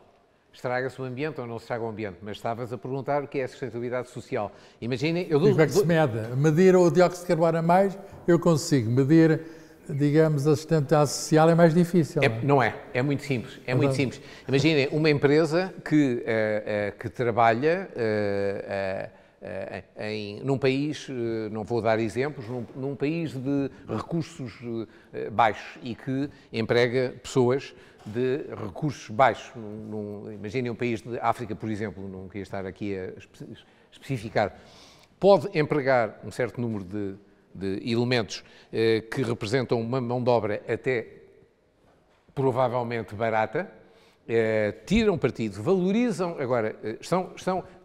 Estraga-se o ambiente ou não se estraga o ambiente, mas estavas a perguntar o que é a sustentabilidade social. Imaginem... E como é que se mede? Medir o dióxido de carbono a mais, eu consigo. Medir, digamos, a sustentabilidade social é mais difícil. Não é? É muito simples. É muito simples. Imaginem uma empresa que trabalha num país, não vou dar exemplos, num país de recursos baixos e que emprega pessoas de recursos baixos. Imaginem um país de África, por exemplo, não queria estar aqui a especificar, pode empregar um certo número de elementos que representam uma mão de obra até provavelmente barata, tiram partido, valorizam, agora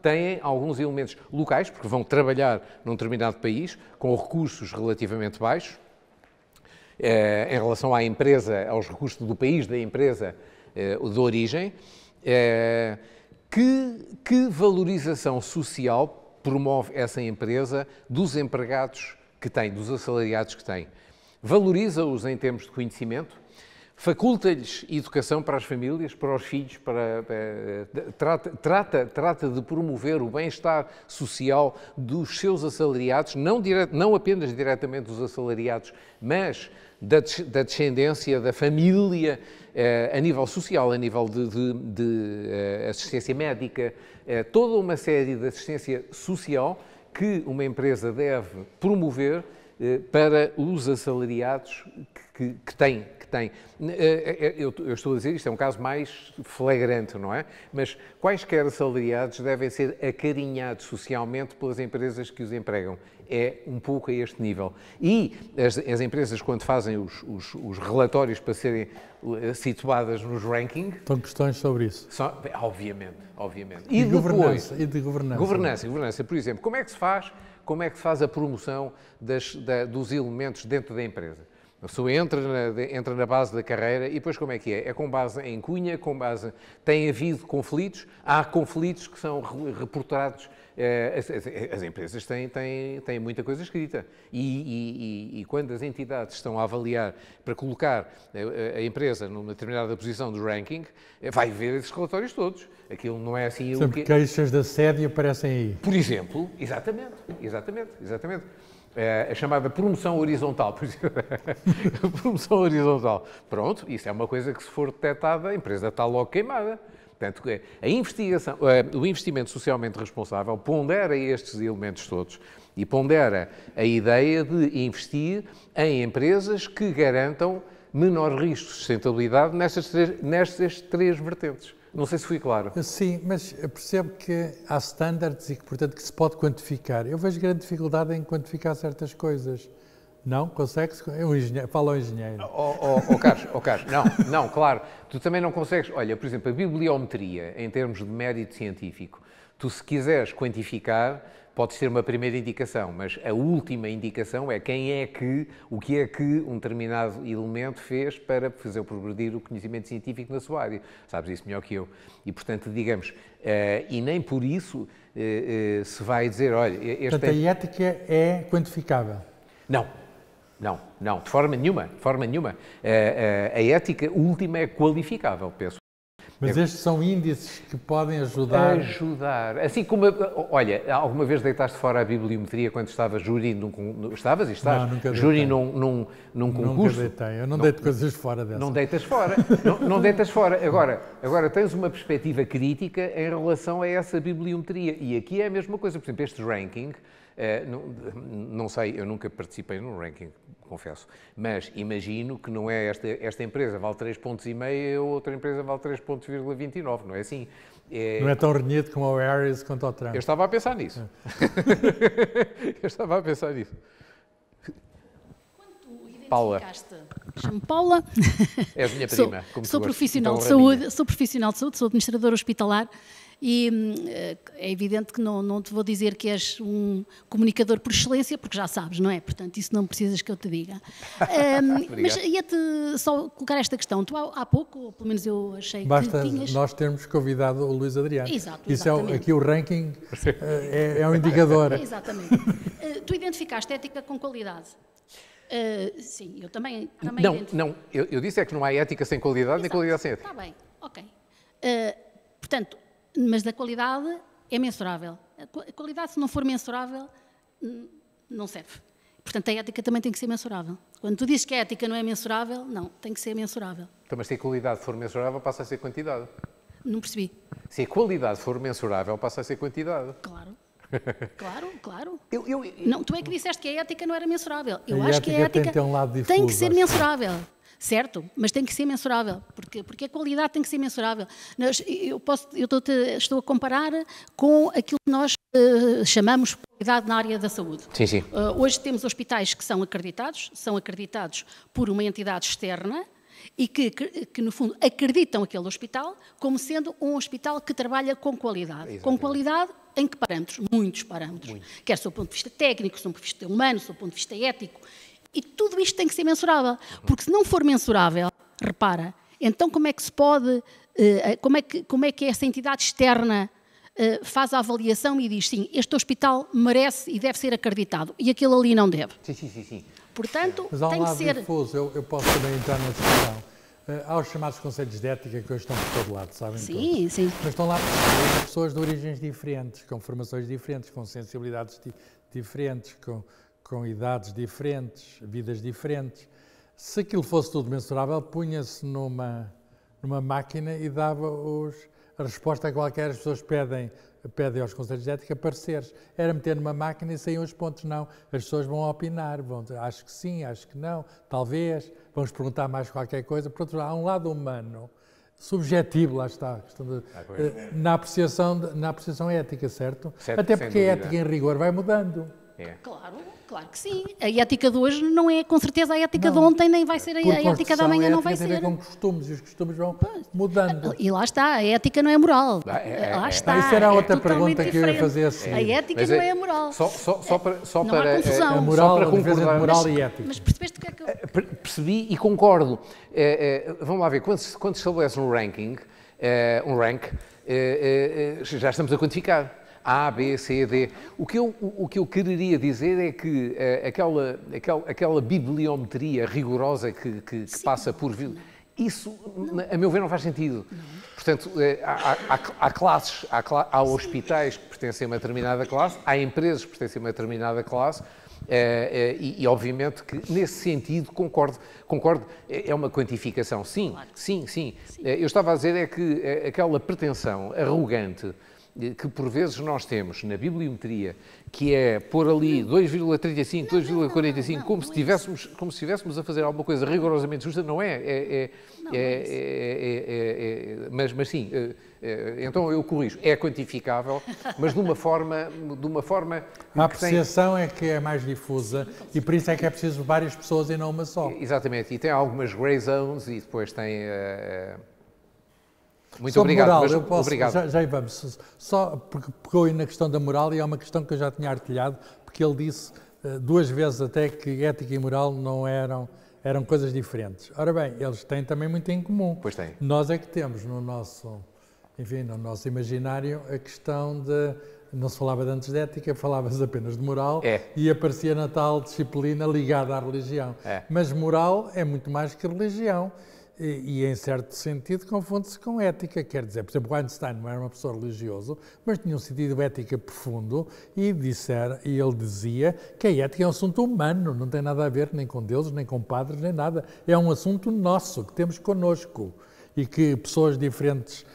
têm alguns elementos locais, porque vão trabalhar num determinado país com recursos relativamente baixos, em relação à empresa, aos recursos do país da empresa de origem, que valorização social promove essa empresa dos empregados que tem, dos assalariados que tem? Valoriza-os em termos de conhecimento, faculta-lhes educação para as famílias, para os filhos, trata de promover o bem-estar social dos seus assalariados, não apenas diretamente dos assalariados, mas da descendência, da família, a nível social, a nível de assistência médica, toda uma série de assistência social que uma empresa deve promover para os assalariados que tem. Eu estou a dizer, isto é um caso mais flagrante, não é? Mas quaisquer assalariados devem ser acarinhados socialmente pelas empresas que os empregam. É um pouco a este nível. E as empresas, quando fazem os relatórios para serem situadas nos rankings... Estão questões sobre isso. Obviamente. E de governança. Governança, por exemplo. Como é que se faz a promoção dos elementos dentro da empresa? A pessoa entra na base da carreira e depois como é que é? É com base em cunha, tem havido conflitos, há conflitos que são reportados, as empresas têm muita coisa escrita e quando as entidades estão a avaliar para colocar a empresa numa determinada posição do ranking, vai ver esses relatórios todos. Aquilo não é assim... Sempre queixas de assédio aparecem aí. Por exemplo, exatamente. A chamada promoção horizontal. Promoção horizontal. Pronto, isso é uma coisa que se for detectada, a empresa está logo queimada. Portanto, o investimento socialmente responsável pondera estes elementos todos e pondera a ideia de investir em empresas que garantam menor risco de sustentabilidade nestas três vertentes. Não sei se fui claro. Sim, mas eu percebo que há standards e que, portanto, que se pode quantificar. Eu vejo grande dificuldade em quantificar certas coisas. Não? Consegue-se? Fala ao engenheiro. Carlos, não, claro. Tu também não consegues... Olha, por exemplo, a bibliometria, em termos de mérito científico, tu se quiseres quantificar, podes ter uma primeira indicação, mas a última indicação é o que é que um determinado elemento fez para fazer progredir o conhecimento científico na sua área. Sabes isso melhor que eu. E, portanto, digamos, e nem por isso se vai dizer, olha... Portanto, a ética é quantificável? Não, de forma nenhuma. A ética última é qualificável, penso. Mas estes são índices que podem ajudar... Assim como... Olha, alguma vez deitaste fora a bibliometria quando estavas júri Estavas e estás? Não, nunca júri num concurso? Nunca deitei. Eu não deito coisas fora dessa. Não deitas fora. não deitas fora. Agora, tens uma perspectiva crítica em relação a essa bibliometria. E aqui é a mesma coisa. Por exemplo, este ranking... não sei, eu nunca participei num ranking, confesso, mas imagino que não é esta empresa vale 3,5 pontos e a outra empresa vale 3,29, não é assim? Não é tão renhido como o Harris quanto ao Trump. Eu estava a pensar nisso. Paula. Chamo-me Paula. És minha prima. Sou profissional de saúde, sou administradora hospitalar E é evidente que não te vou dizer que és um comunicador por excelência, porque já sabes, não é? Portanto, isso não precisas que eu te diga. Mas ia-te só colocar esta questão. Tu há pouco, ou pelo menos eu achei Basta que tinhas... nós termos convidado o Luís Adriano. Exato, isso aqui o ranking é um indicador. Exatamente. Tu identificaste ética com qualidade. Sim, eu também Não, eu disse é que não há ética sem qualidade, nem qualidade sem ética. Está bem, ok. Portanto, mas a qualidade é mensurável. A qualidade, se não for mensurável, não serve. Portanto, a ética também tem que ser mensurável. Quando tu dizes que a ética não é mensurável, não, tem que ser mensurável. Então, mas se a qualidade for mensurável, passa a ser quantidade. Não percebi. Se a qualidade for mensurável, passa a ser quantidade. Claro. Claro. Não, tu é que disseste que a ética não era mensurável. Eu a acho que a ética tem que ter um lado difuso, tem que ser mensurável. Certo, mas tem que ser mensurável, porque a qualidade tem que ser mensurável. Estou a comparar com aquilo que nós chamamos de qualidade na área da saúde. Sim. Hoje temos hospitais que são acreditados por uma entidade externa e que, no fundo, acreditam aquele hospital como sendo um hospital que trabalha com qualidade. Exatamente. Com qualidade em que parâmetros? Muitos parâmetros. Quer do ponto de vista técnico, do ponto de vista humano, do ponto de vista ético. E tudo isto tem que ser mensurável. Porque se não for mensurável, repara, então como é que se pode, como é que essa entidade externa faz a avaliação e diz, sim, este hospital merece e deve ser acreditado e aquele ali não deve. Sim. Portanto, mas há um tem lado que ser... difuso, eu posso também entrar na discussão. Há os chamados conselhos de ética que hoje estão por todo lado, sabem? Sim. Mas estão lá pessoas de origens diferentes, com formações diferentes, com sensibilidades diferentes, com idades diferentes, vidas diferentes. Se aquilo fosse tudo mensurável, punha-se numa máquina e dava a resposta a qualquer as pessoas pedem aos conselhos de ética pareceres. Era meter numa máquina e saíam os pontos. Não, as pessoas vão opinar, vão dizer, acho que sim, acho que não, talvez, vamos perguntar mais qualquer coisa. Por outro lado, há um lado humano, subjetivo, lá está, na apreciação ética, certo? Até porque a ética em rigor vai mudando. Claro que sim. A ética de hoje não é, com certeza, a ética de ontem, nem vai ser a ética da manhã, não vai ser. Tem a ver com costumes, e os costumes vão mudando. E lá está, a ética não é moral. Lá está. Isso era outra pergunta que eu ia fazer assim. A ética não é a moral. Só para a moral, a diferença entre moral e ética. Mas percebeste o que é que eu... Percebi e concordo. Vamos lá ver, quando se estabelece um ranking, já estamos a quantificar. A, B, C, D. O que eu quereria dizer é que aquela bibliometria rigorosa que passa por... Isso, a meu ver, não faz sentido. Portanto, há classes, há hospitais que pertencem a uma determinada classe, há empresas que pertencem a uma determinada classe, e obviamente que nesse sentido concordo, é uma quantificação, sim. Eu estava a dizer é que aquela pretensão arrogante que por vezes nós temos na bibliometria, que é pôr ali 2,35, 2,45, como se estivéssemos a fazer alguma coisa rigorosamente justa, não é. Mas sim, então eu corrijo, é quantificável, mas de uma forma a apreciação é que é mais difusa e por isso é que é preciso várias pessoas e não uma só. Exatamente, e tem algumas grey zones e depois tem... Muito sobre obrigado. Moral, eu posso, obrigado. Já vamos. Só porque pegou aí na questão da moral e é uma questão que eu já tinha artilhado, porque ele disse duas vezes até que ética e moral não eram coisas diferentes. Ora bem, eles têm também muito em comum. Pois têm. Nós é que temos no nosso imaginário a questão de... Não se falava de antes de ética, falava-se apenas de moral e aparecia na tal disciplina ligada à religião. Mas moral é muito mais que religião. E, em certo sentido, confunde-se com ética. Quer dizer, por exemplo, Einstein não era uma pessoa religiosa, mas tinha um sentido ética profundo e ele dizia que a ética é um assunto humano, não tem nada a ver nem com deuses, nem com padres, nem nada. É um assunto nosso, que temos connosco e que pessoas de diferentes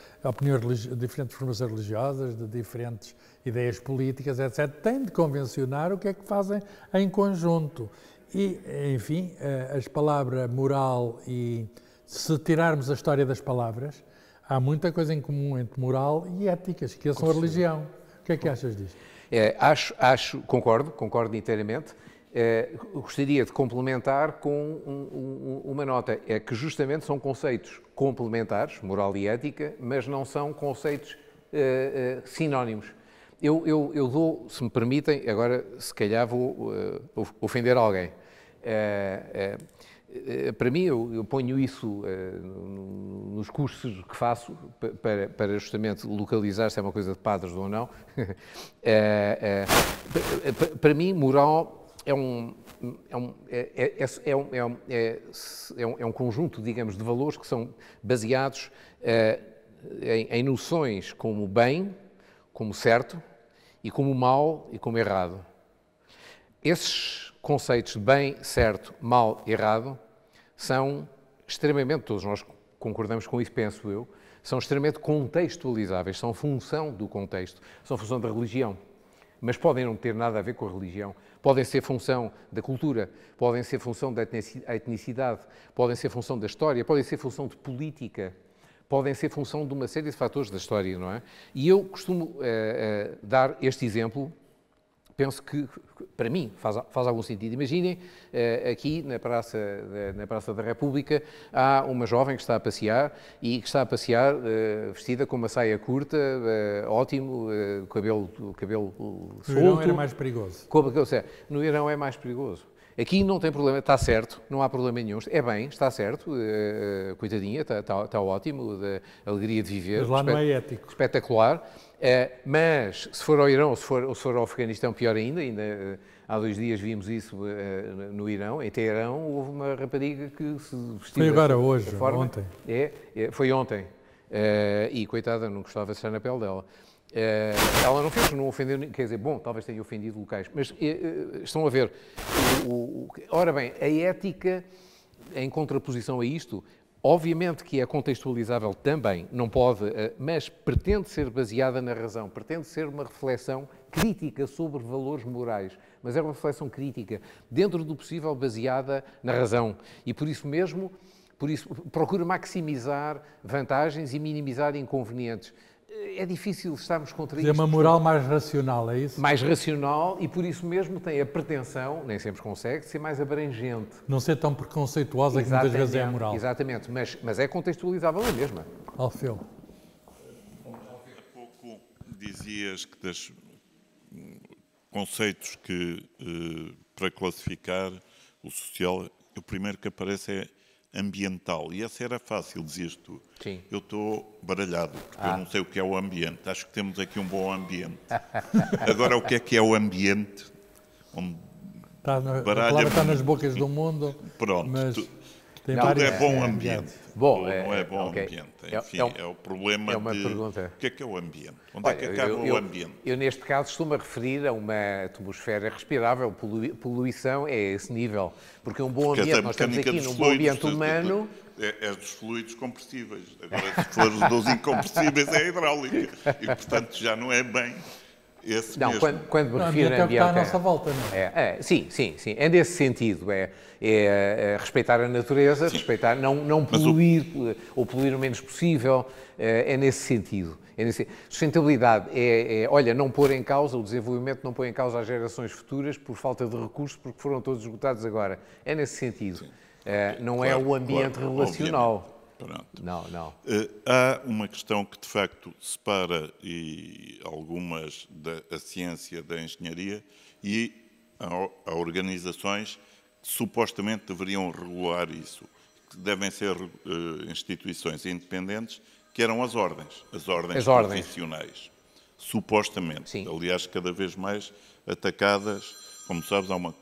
diferentes formações religiosas, de diferentes ideias políticas, etc., têm de convencionar o que é que fazem em conjunto. E, enfim, as palavras moral e... Se tirarmos a história das palavras, há muita coisa em comum entre moral e éticas, que são a religião. O que é que achas disto? Concordo inteiramente. Gostaria de complementar com uma nota, é que justamente são conceitos complementares, moral e ética, mas não são conceitos sinónimos. Eu dou, se me permitem, agora se calhar vou ofender alguém. Para mim, eu ponho isso nos cursos que faço para justamente localizar se é uma coisa de padres ou não. Para mim, moral é um conjunto, digamos, de valores que são baseados em noções como bem, como certo, e como mal e como errado. Esses conceitos de bem, certo, mal, errado, são extremamente, todos nós concordamos com isso, penso eu, são extremamente contextualizáveis, são função do contexto, são função da religião. Mas podem não ter nada a ver com a religião. Podem ser função da cultura, podem ser função da etnicidade, podem ser função da história, podem ser função de política, podem ser função de uma série de fatores da história, não é? E eu costumo dar este exemplo, penso que, para mim, faz algum sentido. Imaginem, aqui na Praça da República, há uma jovem que está a passear e que está a passear vestida com uma saia curta, ótimo, cabelo solto. No Irão era mais perigoso. No Irão é mais perigoso. Aqui não tem problema, está certo, não há problema nenhum. É bem, está certo, coitadinha, está ótimo, a alegria de viver. Mas lá não é ético. Espetacular. Mas se for ao Irão ou se for ao Afeganistão, pior ainda há 2 dias vimos isso no Irão, em Teherão, houve uma rapariga que se vestiu... Foi agora, hoje, ontem. Foi ontem. E, coitada, não gostava de estar na pele dela. Ela não fez, não ofendeu, quer dizer, bom, talvez tenha ofendido locais, mas estão a ver, ora bem, a ética em contraposição a isto, obviamente que é contextualizável também, não pode, mas pretende ser baseada na razão, pretende ser uma reflexão crítica sobre valores morais, mas é uma reflexão crítica, dentro do possível baseada na razão, e por isso procura maximizar vantagens e minimizar inconvenientes. É difícil estarmos contra isto. É uma moral mais racional, é isso? Mais racional e por isso mesmo tem a pretensão, nem sempre consegue, de ser mais abrangente. Não ser tão preconceituosa que muitas vezes é a moral. Exatamente, mas é contextualizável a mesma. Alfeu. Há pouco dizias que dos conceitos que, para classificar o social, o primeiro que aparece é ambiental. E essa era fácil, dizias tu. Sim. Eu estou baralhado, porque eu não sei o que é o ambiente. Acho que temos aqui um bom ambiente. Agora, o que é o ambiente? Onde a palavra está nas bocas do mundo, pronto, mas tem tudo vários... é bom ambiente. Bom, não é bom okay. ambiente. Enfim, é o problema de... Pergunta. O que é o ambiente? Onde é que acaba o ambiente? Eu, neste caso, estou-me a referir a uma atmosfera respirável. Poluição é a esse nível. Porque um bom ambiente, nós estamos aqui num bom ambiente humano... É dos fluidos compressíveis. Agora, se for dos incompressíveis, é a hidráulica. E, portanto, já não é bem esse não, mesmo. Quando me refiro a ambiente... está à nossa volta, não é? Sim. É nesse sentido. É respeitar a natureza, respeitar, não poluir, ou poluir o menos possível. É nesse sentido. Sustentabilidade olha, não pôr em causa o desenvolvimento, não pôr em causa as gerações futuras por falta de recursos, porque foram todos esgotados agora. É nesse sentido. Não claro, é o ambiente relacional. Não. Há uma questão que, de facto, separa algumas da ciência da engenharia e há organizações que supostamente deveriam regular isso, que devem ser instituições independentes, que eram as ordens profissionais, supostamente. Sim. Aliás, cada vez mais atacadas, como sabes, há uma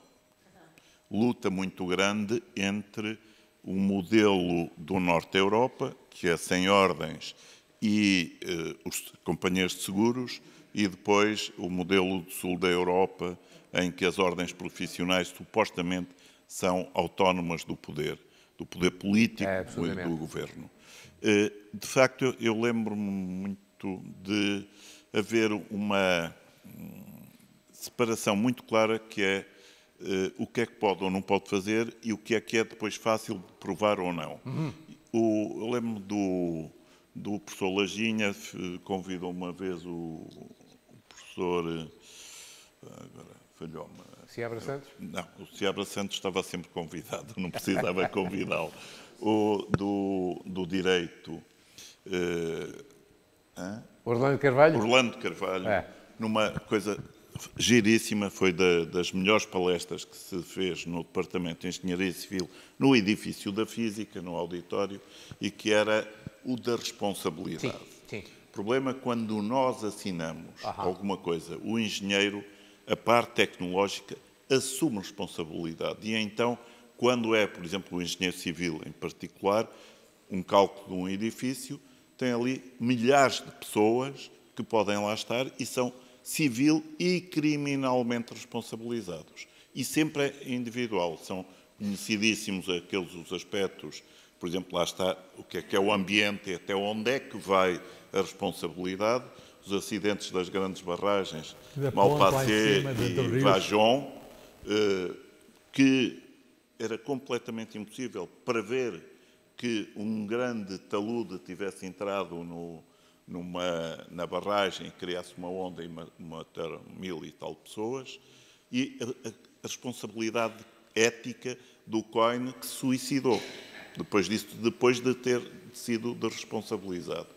luta muito grande entre o modelo do Norte da Europa, que é sem ordens, e os companheiros de seguros, e depois o modelo do Sul da Europa, em que as ordens profissionais supostamente são autónomas do poder político e do governo. De facto, eu lembro-me muito de haver uma separação muito clara que é o que é que pode ou não pode fazer e o que é depois fácil de provar ou não. Eu lembro do professor Lajinha, convidou uma vez o professor... Agora falhou-me. Seabra Santos? Não, o Seabra Santos estava sempre convidado, não precisava convidá-lo. Do direito Orlando Carvalho? Orlando Carvalho, numa coisa giríssima, foi das melhores palestras que se fez no Departamento de Engenharia Civil, no edifício da Física, no auditório, e que era o da responsabilidade. Sim. O problema é quando nós assinamos alguma coisa, o engenheiro, a parte tecnológica, assume responsabilidade. E então, quando é, por exemplo, o engenheiro civil em particular, um cálculo de um edifício, tem ali milhares de pessoas que podem lá estar e são civil e criminalmente responsabilizados. E sempre é individual. São conhecidíssimos os aspectos, por exemplo, lá está o que é o ambiente e até onde é que vai a responsabilidade. Os acidentes das grandes barragens, Malpacé e Vajon, que era completamente impossível prever que um grande talude tivesse entrado na barragem e criasse uma onda e mataram 1000 e tal pessoas, e a responsabilidade ética do Cohen, que se suicidou depois de ter sido responsabilizado.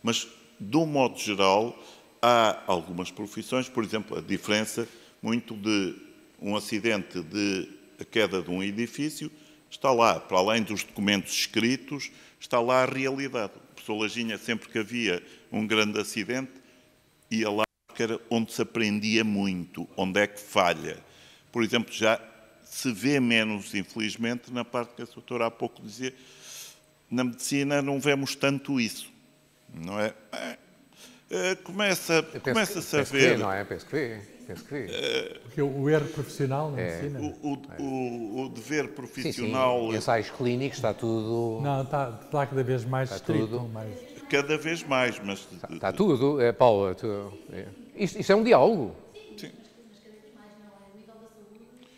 Mas, de um modo geral, há algumas profissões, por exemplo, a diferença muito de um acidente de a queda de um edifício, está lá, para além dos documentos escritos, está lá a realidade. O professor Lajinha, sempre que havia um grande acidente, ia lá, que era onde se aprendia muito, onde é que falha. Por exemplo, já se vê menos, infelizmente, na parte que a doutora há pouco dizia, na medicina não vemos tanto isso, não é? Começa-se a ver... Não é? Penso que vê. Porque o erro profissional na medicina... O dever profissional... Sim. Ensaios clínicos, está tudo... Não, está cada vez mais estrito. Cada vez mais, mas... Está tudo. Paula, isto é um diálogo. Sim.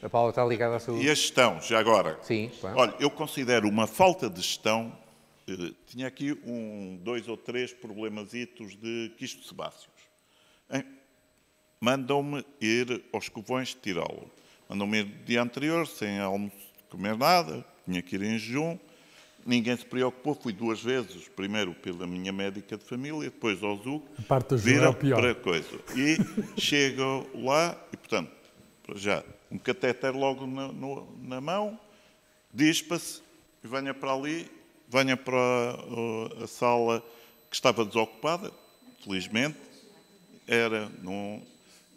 A Paula está ligada à saúde. E a gestão, já agora? Sim. Claro. Olha, eu considero uma falta de gestão... Tinha aqui 2 ou 3 problemasitos de quistos sebáceos. Mandam-me ir aos Covões tirá-lo. Mandam-me ir no dia anterior, sem almoço, comer nada, tinha que ir em jejum. Ninguém se preocupou, fui 2 vezes, primeiro pela minha médica de família, depois ao ZUC. A parte do jejum é o pior. Para coisa. E chego lá e, portanto, já, um catéter logo na mão, dispa-se e venha para ali, venha para a sala que estava desocupada, felizmente,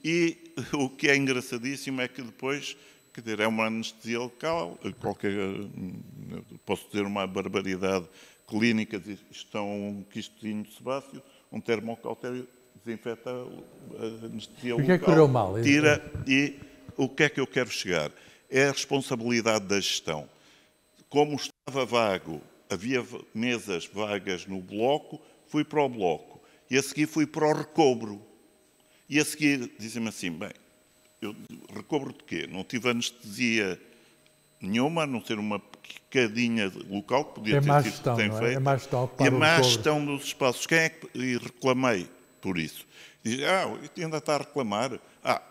E o que é engraçadíssimo é que depois, quer dizer, é uma anestesia local, posso dizer uma barbaridade clínica, estão um quistozinho de sebáceo, um termocautério desinfeta a anestesia local. O que é que correu mal? Tira, e o que é que eu quero chegar? É a responsabilidade da gestão. Como estava vago, havia mesas vagas no bloco, fui para o bloco. E a seguir fui para o recobro. E a seguir dizem-me assim, bem, eu recobro de quê? Não tive anestesia nenhuma, a não ser uma picadinha local, que podia ter sido gestão, feito. É má gestão, e a má gestão dos espaços. E reclamei por isso. Diz, ainda está a reclamar.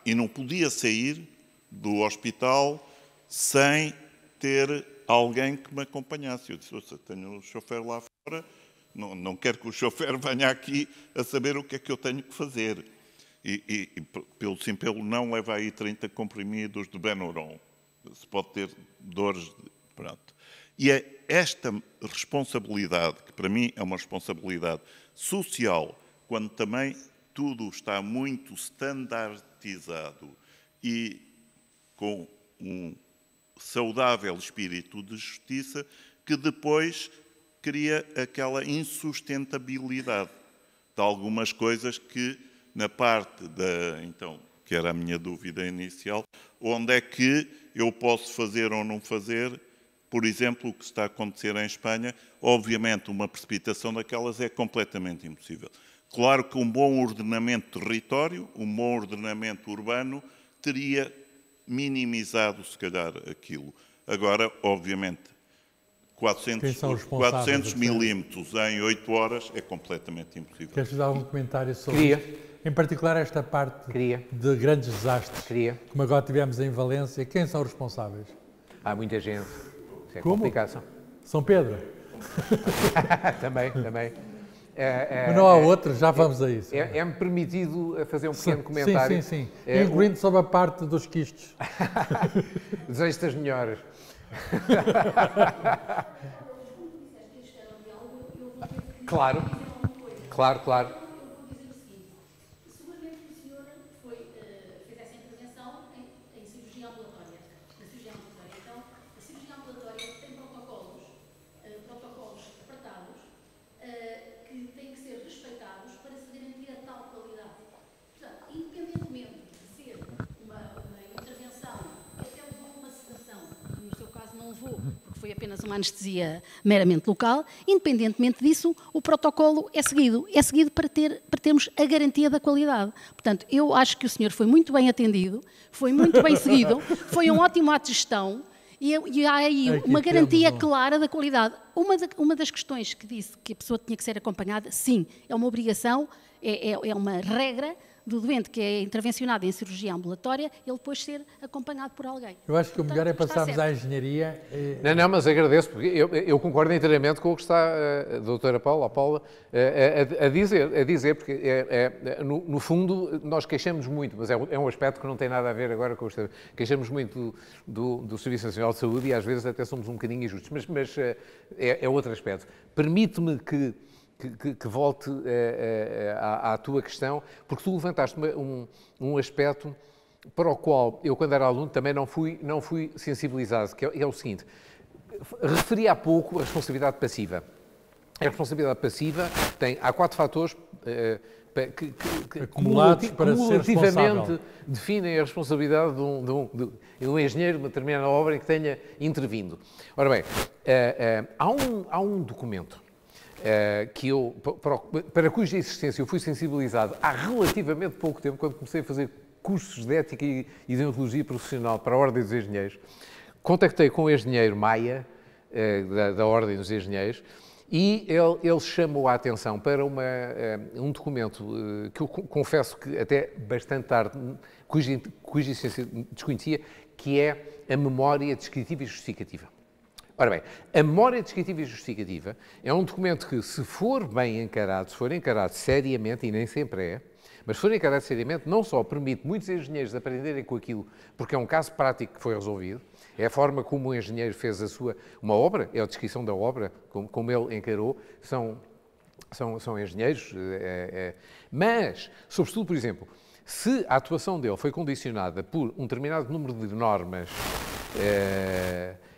E não podia sair do hospital sem ter alguém que me acompanhasse. Eu disse, tenho o chofer lá fora, não quero que o chofer venha aqui a saber o que é que eu tenho que fazer. E pelo sim, pelo não, leva aí 30 comprimidos de Benuron. Se pode ter dores. Pronto. E é esta responsabilidade, que para mim é uma responsabilidade social, quando também tudo está muito standardizado e com um saudável espírito de justiça, que depois cria aquela insustentabilidade de algumas coisas que, na parte então, que era a minha dúvida inicial, onde é que eu posso fazer ou não fazer, por exemplo, o que está a acontecer em Espanha, obviamente uma precipitação daquelas é completamente impossível. Claro que um bom ordenamento de território, um bom ordenamento urbano, teria minimizado, se calhar, aquilo. Agora, obviamente, 400 milímetros em 8 horas é completamente impossível. Queres fazer algum comentário sobre isso? Em particular esta parte de grandes desastres, como agora tivemos em Valência, quem são os responsáveis? Há muita gente. Isso é como? Complicação. São Pedro? Também. Mas não há outro, já vamos a isso. É-me permitido fazer um pequeno comentário. Sim. Incluindo sobre a parte dos quistes. Desejo-te as melhores. Claro. Seguramente que o senhor fez essa intervenção em cirurgia ambulatória. Na cirurgia ambulatória. Então, a cirurgia ambulatória tem protocolos apertados que têm que ser respeitados para se garantir a tal qualidade. Portanto, independentemente de ser uma intervenção que até levou uma sedação, no seu caso não levou, porque foi apenas uma anestesia meramente local, independentemente disso, o protocolo é seguido. É seguido para termos a garantia da qualidade. Portanto, eu acho que o senhor foi muito bem atendido, foi muito bem seguido, foi um ótimo ato de gestão e há aí uma garantia clara da qualidade. Uma das questões que disse que a pessoa tinha que ser acompanhada, sim, é uma obrigação, é uma regra do doente que é intervencionado em cirurgia ambulatória, ele depois ser acompanhado por alguém. Eu acho que o melhor é passarmos à engenharia. Não, mas agradeço, porque eu concordo inteiramente com o que está a doutora Paula a dizer, porque no fundo nós queixamos muito, mas é um aspecto que não tem nada a ver agora com o Estado. Queixamos muito do Serviço Nacional de Saúde e às vezes até somos um bocadinho injustos, mas é outro aspecto. Permite-me que volte à tua questão, porque tu levantaste um aspecto para o qual eu, quando era aluno, também não fui sensibilizado, que é o seguinte. Referi há pouco a responsabilidade passiva. A responsabilidade passiva há 4 fatores que acumulados para ser responsável. Definem a responsabilidade de um engenheiro de uma determinada obra em que tenha intervindo. Ora bem, há um documento que para cuja existência eu fui sensibilizado há relativamente pouco tempo, quando comecei a fazer cursos de ética e de ontologia profissional para a Ordem dos Engenheiros. Contactei com o engenheiro Maia, da Ordem dos Engenheiros, e ele chamou a atenção para um documento que eu confesso que até bastante tarde, cuja existência desconhecia, que é a Memória Descritiva e Justificativa. Ora bem, a memória descritiva e justificativa é um documento que, se for bem encarado, se for encarado seriamente, e nem sempre é, mas se for encarado seriamente, não só permite muitos engenheiros aprenderem com aquilo, porque é um caso prático que foi resolvido, é a forma como o engenheiro fez uma obra, é a descrição da obra, como ele encarou, são engenheiros, mas, sobretudo, por exemplo, se a atuação dele foi condicionada por um determinado número de normas,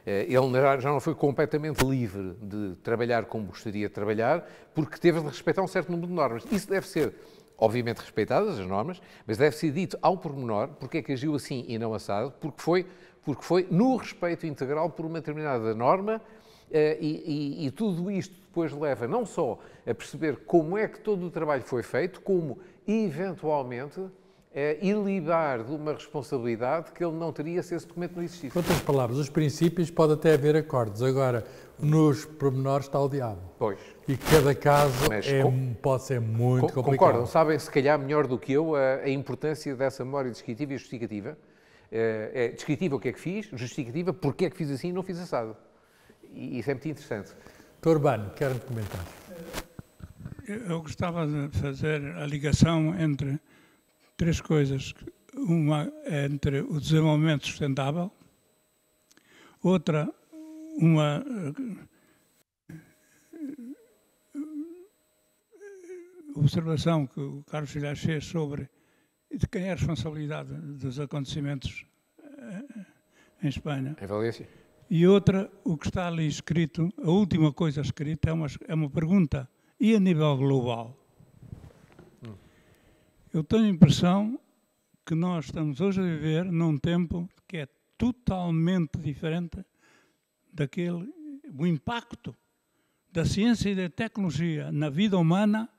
ele já não foi completamente livre de trabalhar como gostaria de trabalhar, porque teve de respeitar um certo número de normas. Isso deve ser, obviamente, respeitadas as normas, mas deve ser dito ao pormenor porque é que agiu assim e não assado, porque foi no respeito integral por uma determinada norma, e tudo isto depois leva não só a perceber como é que todo o trabalho foi feito, como, eventualmente, ilibar de uma responsabilidade que ele não teria se esse documento não existisse. Com outras palavras, os princípios pode até haver acordos, agora, nos pormenores está o diabo. Pois. E cada caso pode ser muito complicado. Concordam? Sabem, se calhar, melhor do que eu, a importância dessa memória descritiva e justificativa. Descritiva o que é que fiz, justificativa porque é que fiz assim e não fiz assado. E isso é muito interessante. Dr. Urbano, quero comentar. Eu gostava de fazer a ligação entre 3 coisas. Uma é entre o desenvolvimento sustentável, outra, uma observação que o Carlos Filhais fez sobre de quem é a responsabilidade dos acontecimentos em Espanha. Em Valência. E outra, o que está ali escrito, a última coisa escrita é uma pergunta, e a nível global? Eu tenho a impressão que nós estamos hoje a viver num tempo que é totalmente diferente o impacto da ciência e da tecnologia na vida humana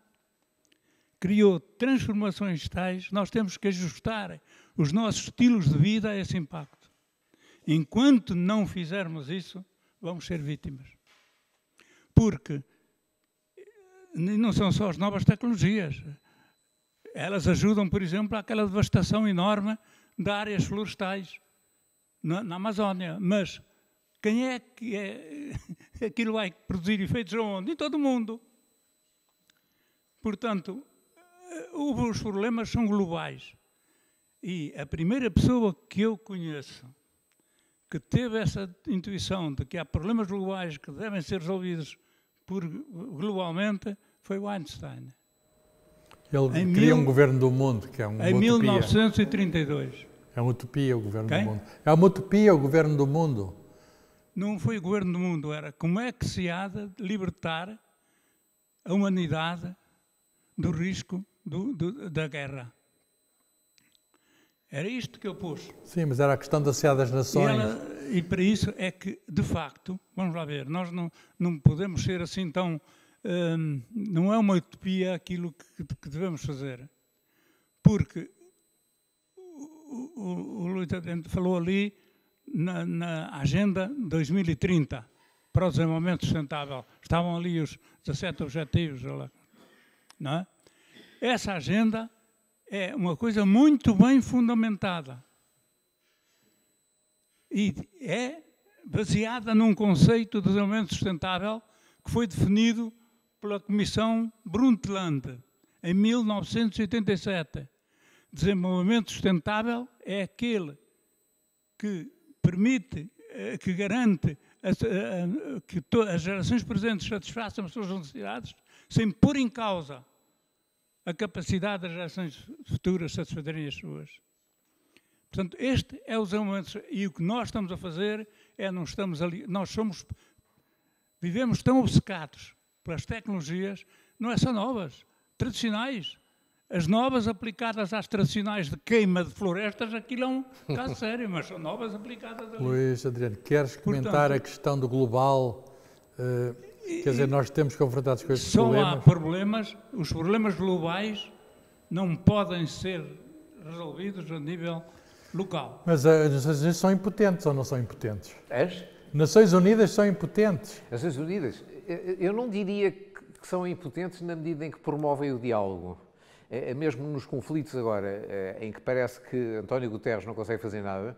criou transformações tais, nós temos que ajustar os nossos estilos de vida a esse impacto. Enquanto não fizermos isso, vamos ser vítimas. Porque não são só as novas tecnologias. Elas ajudam, por exemplo, àquela devastação enorme de áreas florestais na Amazónia. Mas quem é que aquilo vai produzir efeitos aonde? Em todo o mundo. Portanto, os problemas são globais. E a primeira pessoa que eu conheço que teve essa intuição de que há problemas globais que devem ser resolvidos globalmente foi o Einstein. Ele queria um governo do mundo, que é uma utopia. Em 1932. É uma utopia o governo do mundo. É uma utopia o governo do mundo. Não foi o governo do mundo, era como é que se há de libertar a humanidade do risco da guerra. Era isto que eu pus. Sim, mas era a questão da Sociedade das Nações. E para isso é que, de facto, vamos lá ver, nós não podemos ser assim tão... não é uma utopia aquilo que devemos fazer. Porque o Luís falou ali na Agenda 2030 para o desenvolvimento sustentável. Estavam ali os 17 objetivos. Não é? Essa agenda é uma coisa muito bem fundamentada e é baseada num conceito de desenvolvimento sustentável que foi definido pela Comissão Brundtland em 1987. Desenvolvimento sustentável é aquele que permite, que garante que as gerações presentes satisfaçam as suas necessidades sem pôr em causa a capacidade das gerações futuras satisfazerem as suas. Portanto, este é o desenvolvimento. E o que nós estamos a fazer é, não estamos ali, vivemos tão obcecados pelas tecnologias, não é só novas, tradicionais. As novas aplicadas às tradicionais de queima de florestas, aquilo é um caso sério, mas são novas aplicadas ali. Luís Adriano, queres comentar a questão do global? Quer dizer, nós temos confrontados com estes problemas. Só há problemas, os problemas globais não podem ser resolvidos a nível local. Mas as Nações Unidas são impotentes ou não são impotentes? As Nações Unidas são impotentes. As Nações Unidas, eu não diria que são impotentes na medida em que promovem o diálogo. Mesmo nos conflitos agora, em que parece que António Guterres não consegue fazer nada,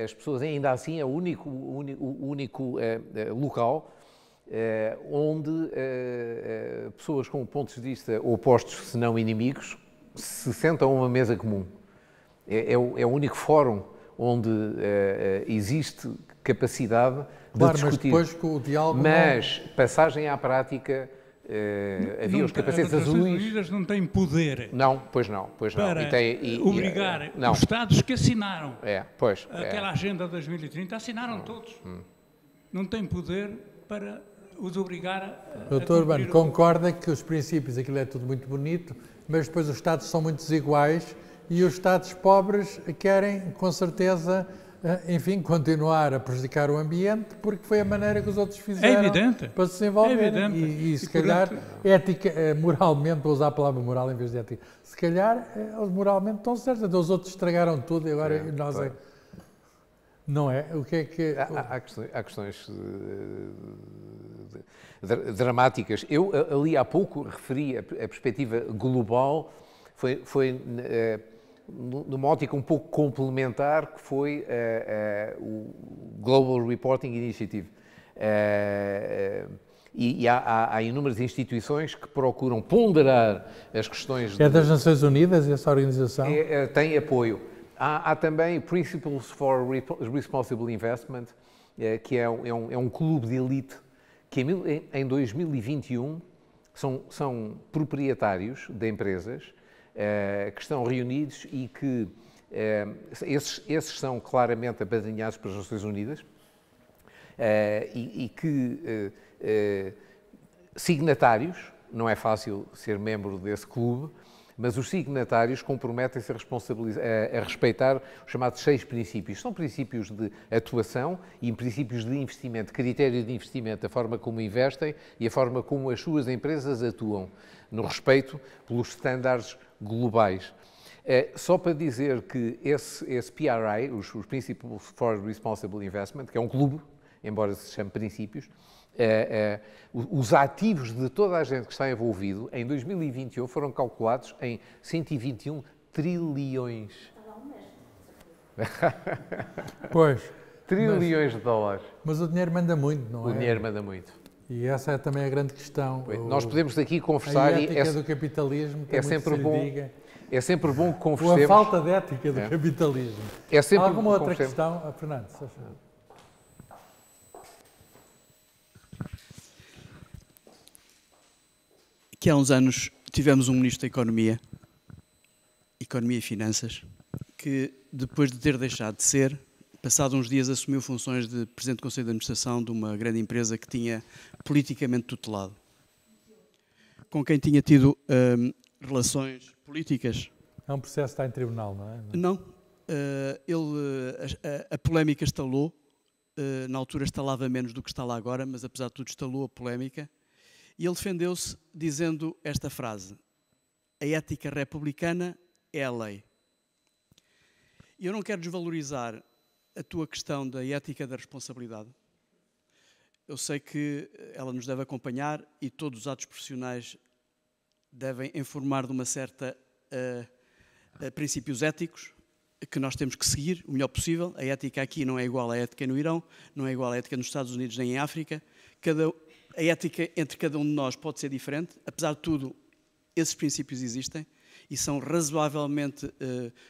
as pessoas ainda assim é o único local onde pessoas com pontos de vista opostos, se não inimigos, se sentam a uma mesa comum. É o único fórum onde existe capacidade de discutir. Mas depois com o diálogo... Mas, passagem à prática... havia os capacetes azuis. As Nações Unidas não têm poder. Não, pois não. Para obrigar os Estados que assinaram aquela Agenda 2030, assinaram todos. Não têm poder para os obrigar a... Doutor Urbano, concorda que os princípios, aquilo é tudo muito bonito, mas depois os Estados são muito desiguais e os Estados pobres querem, com certeza... enfim, continuar a prejudicar o ambiente, porque foi a maneira que os outros fizeram para se desenvolver. E se calhar, moralmente, vou usar a palavra moral em vez de ética, se calhar, eles moralmente estão certos, então os outros estragaram tudo e agora nós... Não é? O que é que... Há questões dramáticas. Eu, ali há pouco, referi a perspectiva global, foi numa ótica um pouco complementar, que foi o Global Reporting Initiative. E há inúmeras instituições que procuram ponderar as questões... É das Nações Unidas, essa organização? Tem apoio. Há também Principles for Responsible Investment, que é um clube de elite, que em 2021 são proprietários de empresas que estão reunidos e que esses são claramente apadrinhados pelas Nações Unidas e que signatários, não é fácil ser membro desse clube, mas os signatários comprometem-se a respeitar os chamados 6 princípios. São princípios de atuação e princípios de investimento, critério de investimento, a forma como investem e a forma como as suas empresas atuam, no respeito pelos estándares globais. Só para dizer que esse PRI, os Principles for Responsible Investment, que é um clube, embora se chame princípios, os ativos de toda a gente que está envolvido, em 2021 foram calculados em 121 trilhões. Pois. Trilhões de dólares. Mas o dinheiro manda muito, não é? O dinheiro manda muito. E essa é também a grande questão. Nós podemos daqui conversar a ética do capitalismo é sempre bom. Diga. É sempre bom que conversemos. Ou a falta de ética do capitalismo. É sempre alguma outra questão, Fernando? Que há uns anos tivemos um Ministro da Economia e Finanças, que depois de ter deixado de ser, passado uns dias assumiu funções de Presidente do Conselho de Administração de uma grande empresa que tinha politicamente tutelado, com quem tinha tido relações políticas. É um processo que está em tribunal, não é? Não. A polémica estalou, na altura estalava menos do que está lá agora, mas apesar de tudo estalou a polémica, e ele defendeu-se dizendo esta frase: a ética republicana é a lei. E eu não quero desvalorizar a tua questão da ética da responsabilidade. Eu sei que ela nos deve acompanhar e todos os atos profissionais devem informar de uma certa princípios éticos que nós temos que seguir o melhor possível. A ética aqui não é igual à ética no Irão, não é igual à ética nos Estados Unidos nem em África. A ética entre cada um de nós pode ser diferente. Apesar de tudo, esses princípios existem e são razoavelmente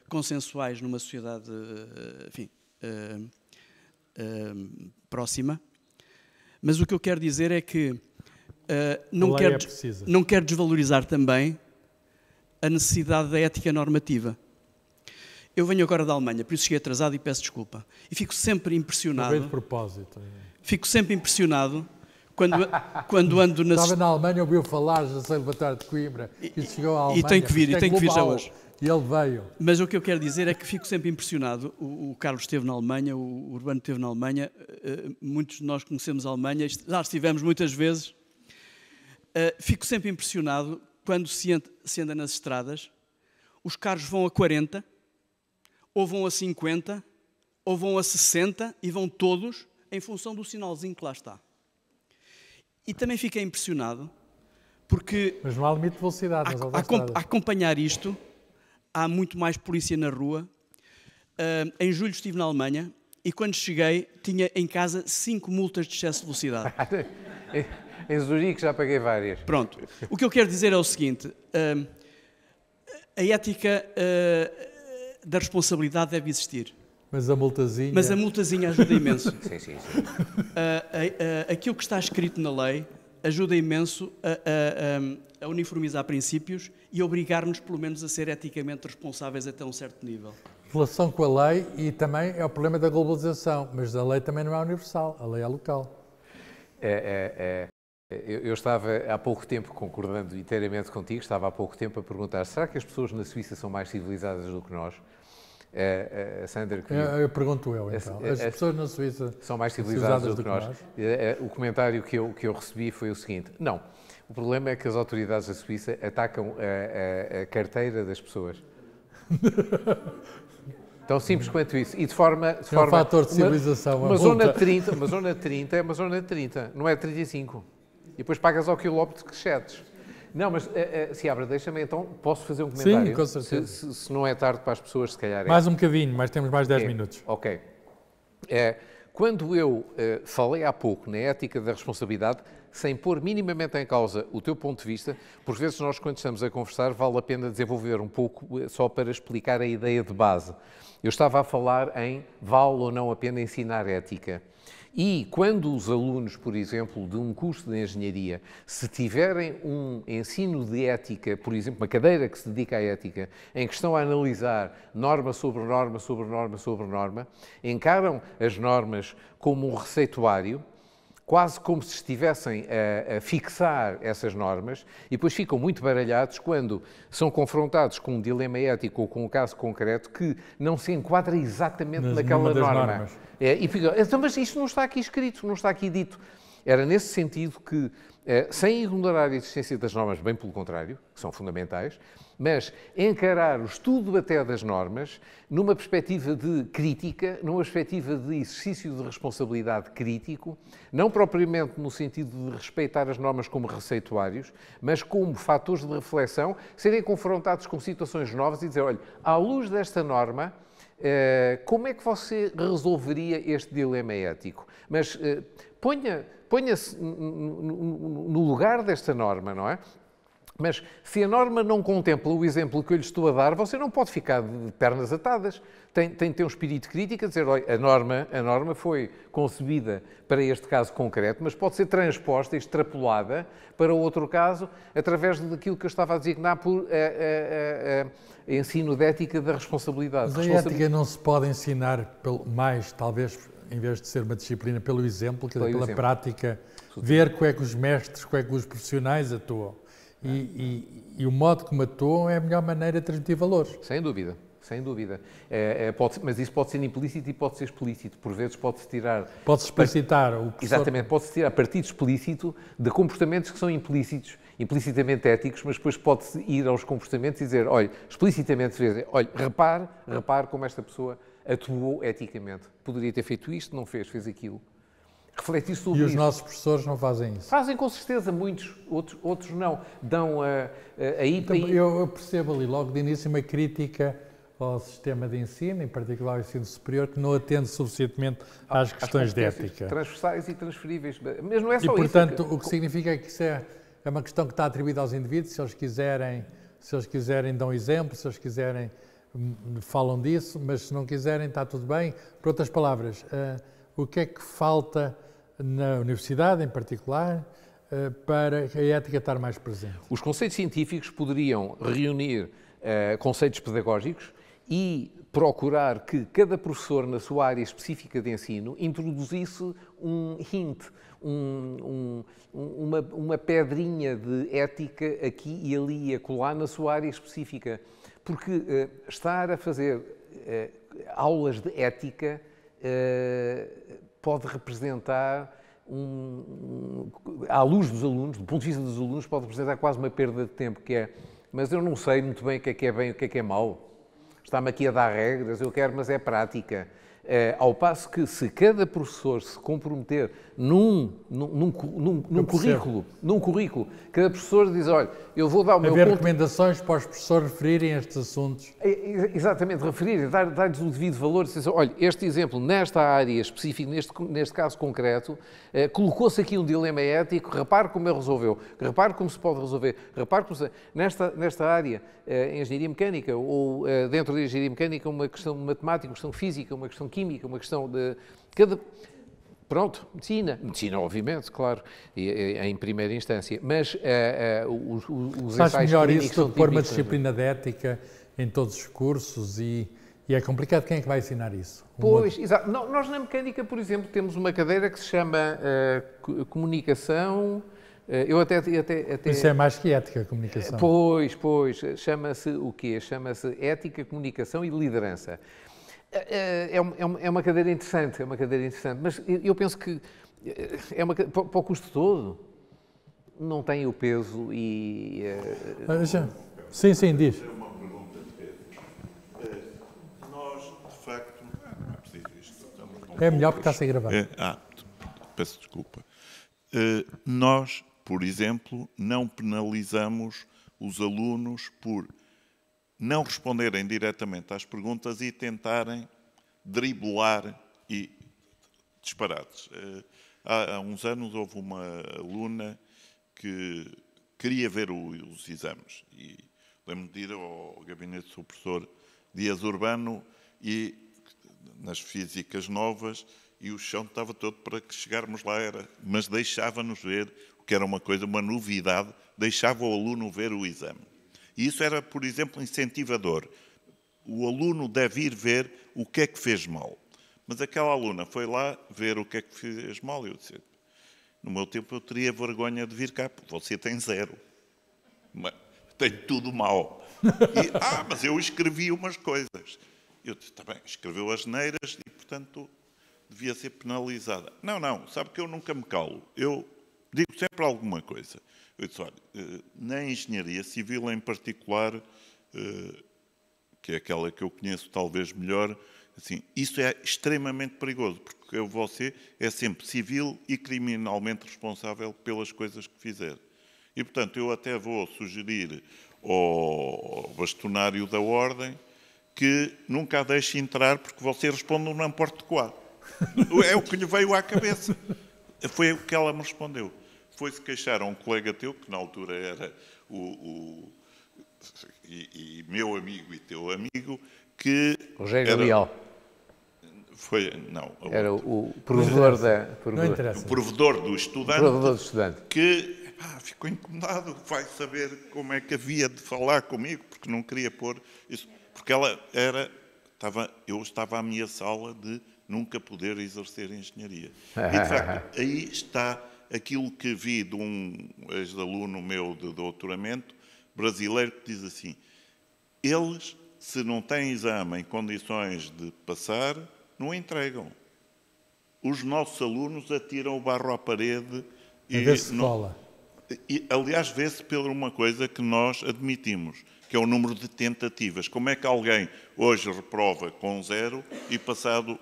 consensuais numa sociedade, próxima. Mas o que eu quero dizer é que não quero desvalorizar também a necessidade da ética normativa. Eu venho agora da Alemanha, por isso cheguei atrasado e peço desculpa. E fico sempre impressionado. Não veio de propósito. Fico sempre impressionado quando ando na... Estava na Alemanha, ouviu falar do Observatório de Coimbra e chegou à Alemanha. E tenho que vir já hoje. E ele veio. Mas o que eu quero dizer é que fico sempre impressionado. O Carlos esteve na Alemanha, o Urbano esteve na Alemanha, muitos de nós conhecemos a Alemanha, já estivemos muitas vezes. Fico sempre impressionado quando se anda nas estradas, os carros vão a 40, ou vão a 50, ou vão a 60 e vão todos em função do sinalzinho que lá está. E também fiquei impressionado porque... Mas não há limite de velocidade. A acompanhar isto, há muito mais polícia na rua. Em julho estive na Alemanha e quando cheguei tinha em casa 5 multas de excesso de velocidade. Em Zurique já paguei várias. Pronto. O que eu quero dizer é o seguinte. A ética da responsabilidade deve existir. Mas a multazinha... Mas a multazinha ajuda imenso. Sim. Aquilo que está escrito na lei ajuda imenso a uniformizar princípios e obrigar-nos, pelo menos, a ser eticamente responsáveis até um certo nível. Relação com a lei e também é o problema da globalização, mas a lei também não é universal, a lei é local. Eu estava há pouco tempo, concordando inteiramente contigo, estava há pouco tempo a perguntar, será que as pessoas na Suíça são mais civilizadas do que nós? A Sandra... Eu pergunto então. As pessoas na Suíça são mais civilizadas do que nós? O comentário que eu recebi foi o seguinte, não, o problema é que as autoridades da Suíça atacam a carteira das pessoas. Tão simples quanto isso. E de forma... É um fator de civilização. Uma zona de 30 é uma zona de 30, não é 35. E depois pagas ao quilómetro que cedes. Não, mas, Seabra, deixa-me então, posso fazer um comentário? Sim, com certeza. Se não é tarde para as pessoas, se calhar é. Mais um bocadinho, mas temos mais 10 minutos. Ok. Quando eu falei há pouco na ética da responsabilidade, sem pôr minimamente em causa o teu ponto de vista, por vezes nós, quando estamos a conversar, vale a pena desenvolver um pouco, só para explicar a ideia de base. Eu estava a falar em vale ou não a pena ensinar ética. E quando os alunos, por exemplo, de um curso de engenharia, se tiverem um ensino de ética, por exemplo, uma cadeira que se dedica à ética, em que estão a analisar norma sobre norma, sobre norma, sobre norma, encaram as normas como um receituário, quase como se estivessem a fixar essas normas, e depois ficam muito baralhados quando são confrontados com um dilema ético ou com um caso concreto que não se enquadra exatamente naquela norma. E ficam, então, mas isto não está aqui escrito, não está aqui dito. Era nesse sentido que, sem ignorar a existência das normas, bem pelo contrário, que são fundamentais, mas encarar o estudo até das normas numa perspectiva de crítica, numa perspectiva de exercício de responsabilidade crítico, não propriamente no sentido de respeitar as normas como receituários, mas como fatores de reflexão, serem confrontados com situações novas e dizer, olha, à luz desta norma, como é que você resolveria este dilema ético? Mas ponha ponha-se no lugar desta norma, não é? Mas se a norma não contempla o exemplo que eu lhe estou a dar, você não pode ficar de pernas atadas. Tem de ter um espírito crítico a dizer, olha, a norma foi concebida para este caso concreto, mas pode ser transposta, extrapolada para outro caso, através daquilo que eu estava a designar por ensino de ética da responsabilidade. Mas a ética não se pode ensinar mais, talvez, em vez de ser uma disciplina, pelo exemplo, pela prática, ver como é que os mestres, como é que os profissionais atuam. E o modo como atuam é a melhor maneira de transmitir valores. Sem dúvida, sem dúvida. Mas isso pode ser implícito e pode ser explícito. Por vezes pode-se tirar... Pode-se explicitar. O professor... Exatamente, pode-se tirar partido explícito de comportamentos que são implícitos, implicitamente éticos, mas depois pode-se ir aos comportamentos e dizer, olha, explicitamente, olha, repare como esta pessoa atuou eticamente. Poderia ter feito isto, não fez aquilo. Refletir sobre isso. E os nossos professores não fazem isso? Fazem com certeza, muitos, outros não. Dão Eu percebo ali logo de início uma crítica ao sistema de ensino, em particular ao ensino superior, que não atende suficientemente às questões de ética. Transversais e transferíveis. Mas não é só isso. E, portanto, o que significa que isso é uma questão que está atribuída aos indivíduos, se eles quiserem dão exemplo, se eles quiserem falam disso, mas se não quiserem está tudo bem. Por outras palavras, o que é que falta na universidade, em particular, para a ética estar mais presente? Os conceitos científicos poderiam reunir conceitos pedagógicos e procurar que cada professor, na sua área específica de ensino, introduzisse um hint, uma pedrinha de ética aqui e ali e acolá na sua área específica. Porque estar a fazer aulas de ética pode representar, à luz dos alunos, do ponto de vista dos alunos, pode representar quase uma perda de tempo, que é, mas eu não sei muito bem o que é bem e o que é mau. Está-me aqui a dar regras, eu quero, mas é prática. Ao passo que, se cada professor se comprometer num currículo, cada professor diz, olha, eu vou dar o meu... Haver recomendações para os professores referirem estes assuntos. Exatamente, referir, dar-lhes o devido valor, dizer, olha, este exemplo, nesta área específica, neste caso concreto, colocou-se aqui um dilema ético, repare como ele resolveu, repare como se pode resolver, repare como se... Nesta área, engenharia mecânica, ou dentro da engenharia mecânica, uma questão matemática, uma questão física, uma questão química, uma questão de... Pronto, medicina, obviamente, claro, em primeira instância, mas os ensaios melhor isso do que pôr uma disciplina de ética em todos os cursos e é complicado. Quem é que vai ensinar isso? Pois, exato. Nós na mecânica, por exemplo, temos uma cadeira que se chama comunicação. Eu até... Isso é mais que ética, comunicação. Pois, chama-se o quê? Chama-se ética, comunicação e liderança. É uma cadeira interessante, mas eu penso que para o custo todo não tem o peso e... Sim, diz. Uma pergunta de Pedro. Nós, de facto... É melhor porque está a ser gravado. Peço desculpa. Nós, por exemplo, não penalizamos os alunos por não responderem diretamente às perguntas e tentarem driblar e disparates. Há uns anos houve uma aluna que queria ver os exames e lembro-me de ir ao gabinete do seu professor Dias Urbano e nas físicas novas e o chão estava todo para que chegarmos lá, mas deixava-nos ver, o que era uma novidade, deixava o aluno ver o exame. E isso era, por exemplo, incentivador. O aluno deve ir ver o que é que fez mal. Mas aquela aluna foi lá ver o que é que fez mal e eu disse, no meu tempo eu teria vergonha de vir cá, porque você tem 0. Mas tem tudo mal. E, mas eu escrevi umas coisas. Eu disse, está bem, escreveu as neiras e, portanto, devia ser penalizada. Não, sabe que eu nunca me calo. Eu digo sempre alguma coisa. Eu disse, olha, na engenharia civil em particular, que é aquela que eu conheço talvez melhor, assim, isso é extremamente perigoso, porque você é sempre civil e criminalmente responsável pelas coisas que fizer. E, portanto, eu até vou sugerir ao bastonário da ordem que nunca a deixe entrar, porque você responde um não porte quá. É o que lhe veio à cabeça. Foi o que ela me respondeu. Foi-se queixar a um colega teu, que na altura era e meu amigo e teu amigo, que... Rogério Leal. Era o provedor o provedor do estudante. Que ficou incomodado, vai saber como é que havia de falar comigo, porque não queria pôr isso. Porque eu estava a ameaçá-la de nunca poder exercer engenharia. E, de facto, aí está aquilo que vi de um ex-aluno meu de doutoramento brasileiro que diz assim: eles, se não têm exame em condições de passar, não entregam. Os nossos alunos atiram o barro à parede e aliás, vê-se por uma coisa que nós admitimos, que é o número de tentativas. Como é que alguém hoje reprova com 0 e passado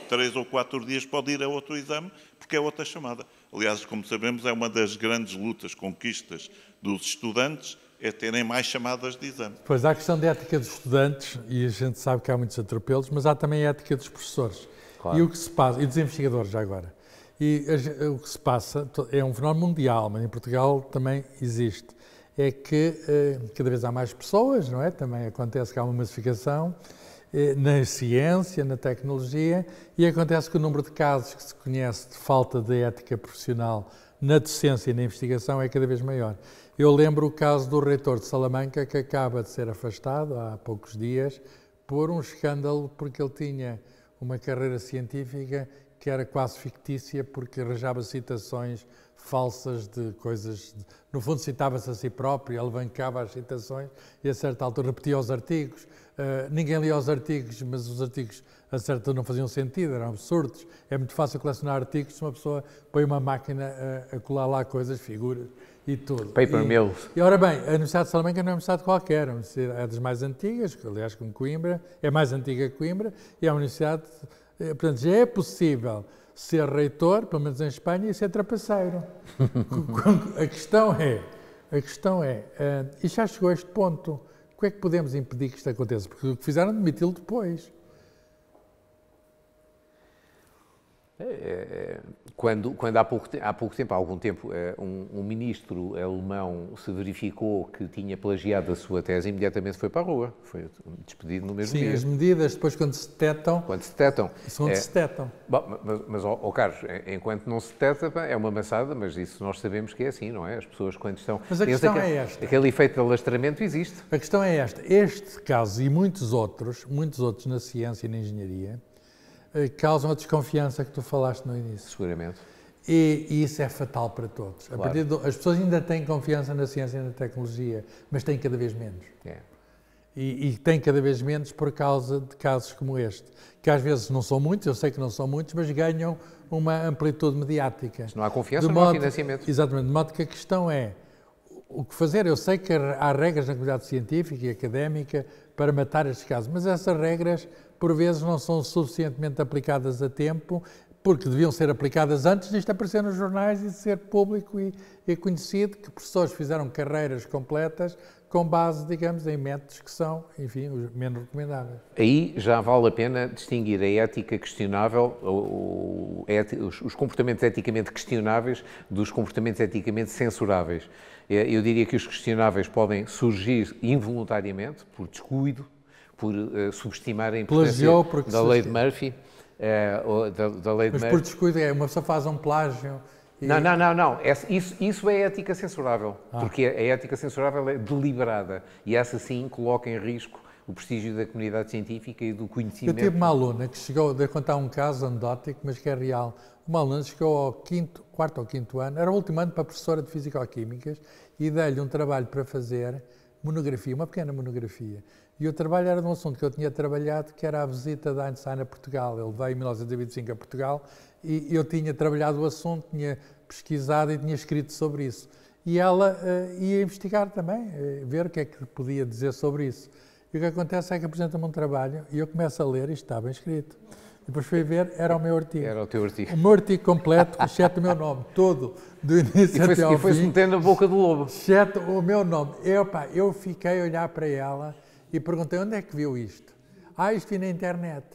3 ou 4 dias pode ir a outro exame, porque é outra chamada. Aliás, como sabemos, é uma das grandes lutas, conquistas dos estudantes, é terem mais chamadas de exame. Pois, há a questão da ética dos estudantes, e a gente sabe que há muitos atropelos, mas há também a ética dos professores. Claro. E o que se passa, e dos investigadores já agora. E o que se passa é um fenómeno mundial, mas em Portugal também existe. É que cada vez há mais pessoas, não é? Também acontece que há uma massificação na ciência, na tecnologia, e acontece que o número de casos que se conhece de falta de ética profissional na docência e na investigação é cada vez maior. Eu lembro o caso do reitor de Salamanca, que acaba de ser afastado há poucos dias por um escândalo, porque ele tinha uma carreira científica que era quase fictícia, porque arranjava citações falsas de coisas... No fundo, citava-se a si próprio, alavancava as citações e, a certa altura, repetia os artigos. Ninguém lia os artigos, mas os artigos, a certa altura, não faziam sentido, eram absurdos. É muito fácil colecionar artigos se uma pessoa põe uma máquina a colar lá coisas, figuras e tudo. Paper mills. E, ora bem, a Universidade de Salamanca não é uma universidade qualquer, é das mais antigas, aliás, como Coimbra, é mais antiga que Coimbra, e é uma universidade... Portanto, já é possível ser reitor, pelo menos em Espanha, e ser trapaceiro. A questão é, e já chegou a este ponto, como é que podemos impedir que isto aconteça? Porque o que fizeram é demiti-lo depois. Quando há algum tempo, um ministro alemão se verificou que tinha plagiado a sua tese, imediatamente foi para a rua, foi despedido no mesmo dia. Sim, as medidas depois quando se detectam... se detectam. Bom, mas Carlos, enquanto não se detecta, é uma maçada, mas isso nós sabemos que é assim, não é? As pessoas quando estão... Mas a questão é esta. Aquele efeito de alastramento existe. A questão é esta. Este caso e muitos outros na ciência e na engenharia, causam a desconfiança que tu falaste no início. Seguramente. E isso é fatal para todos. Claro. As pessoas ainda têm confiança na ciência e na tecnologia, mas têm cada vez menos. E têm cada vez menos por causa de casos como este, que às vezes não são muitos, eu sei que não são muitos, mas ganham uma amplitude mediática. Se não há confiança, não há financiamento. Exatamente, de modo que a questão é o que fazer. Eu sei que há regras na comunidade científica e académica para matar estes casos, mas essas regras, por vezes, não são suficientemente aplicadas a tempo, porque deviam ser aplicadas antes disto aparecer nos jornais e de ser público e conhecido, que professores fizeram carreiras completas com base, digamos, em métodos que são, enfim, os menos recomendáveis. Aí já vale a pena distinguir a ética questionável, os comportamentos eticamente questionáveis dos comportamentos eticamente censuráveis. Eu diria que os questionáveis podem surgir involuntariamente, por descuido, por subestimar a importância da lei de Murphy. Mas por descuido, uma pessoa faz um plágio... Não. Isso é ética censurável, porque a ética censurável é deliberada e essa sim coloca em risco o prestígio da comunidade científica e do conhecimento. Eu tive uma aluna que chegou, de contar um caso anedótico, mas que é real. Uma aluna chegou ao quarto ou quinto ano, era o último ano para a professora de Físico-Químicas e dei-lhe um trabalho para fazer, monografia, uma pequena monografia. E o trabalho era de um assunto que eu tinha trabalhado, que era a visita de Einstein a Portugal. Ele veio em 1925 a Portugal e eu tinha trabalhado o assunto, tinha pesquisado e tinha escrito sobre isso. E ela ia investigar também, ver o que é que podia dizer sobre isso. E o que acontece é que apresenta-me um trabalho e eu começo a ler e está bem escrito. Depois fui ver, era o meu artigo. Era o teu artigo. O meu artigo completo, exceto o meu nome, todo, do início até ao fim. E foi-se metendo na boca do lobo. Exceto o meu nome. Eu fiquei a olhar para ela e perguntei, onde é que viu isto? Isto vi na internet.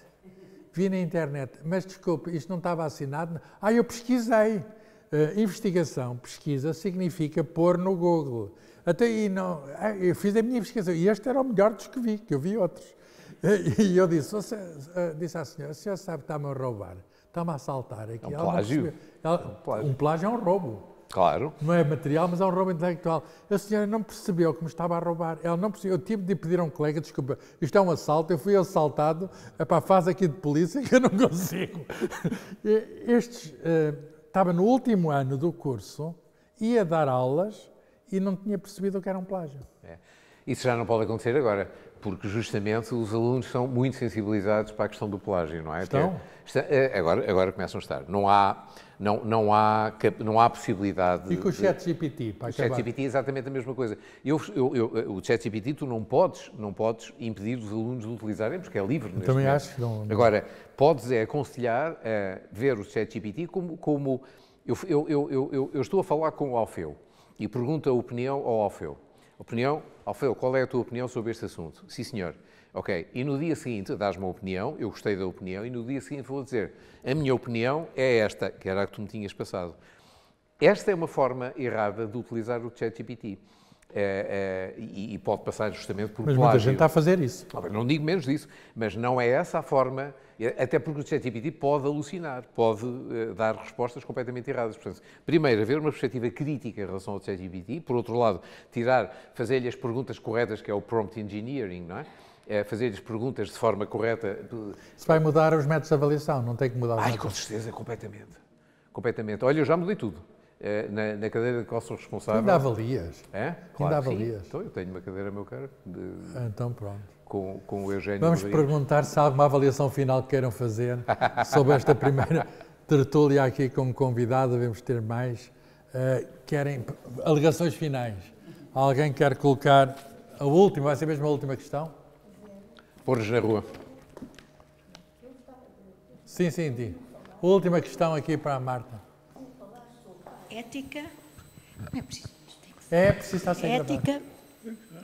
Vi na internet. Mas, desculpe, isto não estava assinado? Eu pesquisei. investigação, pesquisa, significa pôr no Google. Até aí não, eu fiz a minha investigação e este era o melhor dos que eu vi outros. E eu disse à senhora, a senhora sabe que está-me a roubar, está-me a assaltar aqui. É um plágio. Um plágio é um roubo. Claro. Não é material, mas é um roubo intelectual. A senhora não percebeu que me estava a roubar. Ela não percebeu. Eu tive de pedir a um colega, desculpa, isto é um assalto, eu fui assaltado, faz aqui de polícia que eu não consigo. Estava no último ano do curso, ia dar aulas e não tinha percebido o que era um plágio. Isso já não pode acontecer agora, porque justamente os alunos são muito sensibilizados para a questão do plágio, não é? Agora começam a estar. Não há possibilidade... E com o ChatGPT, para acabar? O ChatGPT é exatamente a mesma coisa. O ChatGPT tu não podes impedir os alunos de utilizarem, porque é livre. Também acho que não... Agora, podes aconselhar a ver o ChatGPT como... Eu estou a falar com o Alfeu e pergunto a opinião ao Alfeu. Alfeu, qual é a tua opinião sobre este assunto? Sim, senhor. Ok. E no dia seguinte, dás-me uma opinião, eu gostei da opinião, e no dia seguinte vou dizer, a minha opinião é esta, que era a que tu me tinhas passado. Esta é uma forma errada de utilizar o ChatGPT. E pode passar justamente por plágio. Mas muita gente está a fazer isso. Não digo menos disso, mas não é essa a forma, até porque o ChatGPT pode alucinar, pode dar respostas completamente erradas. Portanto, primeiro, haver uma perspectiva crítica em relação ao ChatGPT, por outro lado, fazer-lhe as perguntas corretas, que é o prompt engineering, não é? Fazer-lhes perguntas de forma correta. Se vai mudar os métodos de avaliação, não tem que mudar os métodos. Com certeza, completamente. Olha, eu já mudei tudo. Na cadeira de qual sou responsável. Ainda avalias? É? Claro, ainda avalias. Então, eu tenho uma cadeira, meu caro. Então, pronto. Com o Eugénio. Vamos perguntar se há alguma avaliação final que queiram fazer sobre esta primeira tertúlia aqui como convidado. Devemos ter mais. Querem alegações finais? Alguém quer colocar a última? Vai ser mesmo a última questão? Pôr-nos na rua. Sim, Di. Última questão aqui para a Marta. Ética, não é preciso. É preciso estar sem ética,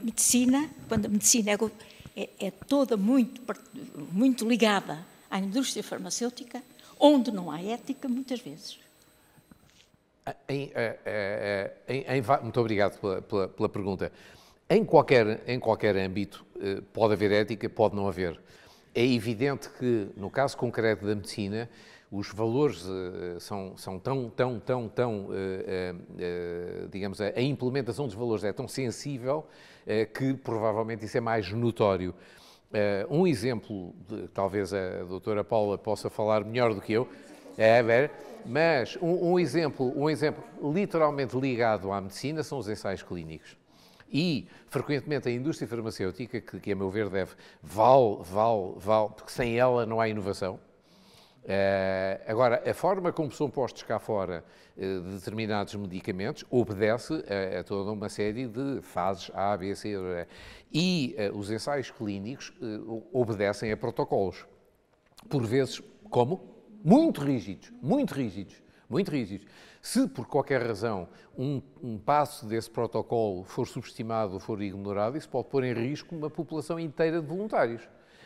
medicina, quando a medicina é toda muito ligada à indústria farmacêutica, onde não há ética, muitas vezes. Muito obrigado pela pergunta. Em qualquer âmbito pode haver ética, pode não haver. É evidente que, no caso concreto da medicina, os valores são digamos, a implementação dos valores é tão sensível que provavelmente isso é mais notório. Um exemplo, talvez a doutora Paula possa falar melhor do que eu, mas um exemplo literalmente ligado à medicina são os ensaios clínicos. E, frequentemente, a indústria farmacêutica, que a meu ver vale, porque sem ela não há inovação. Agora, a forma como são postos cá fora determinados medicamentos obedece a toda uma série de fases A, B, C, e os ensaios clínicos obedecem a protocolos. Por vezes, como? Muito rígidos. Se, por qualquer razão, um passo desse protocolo for subestimado ou for ignorado, isso pode pôr em risco uma população inteira de voluntários.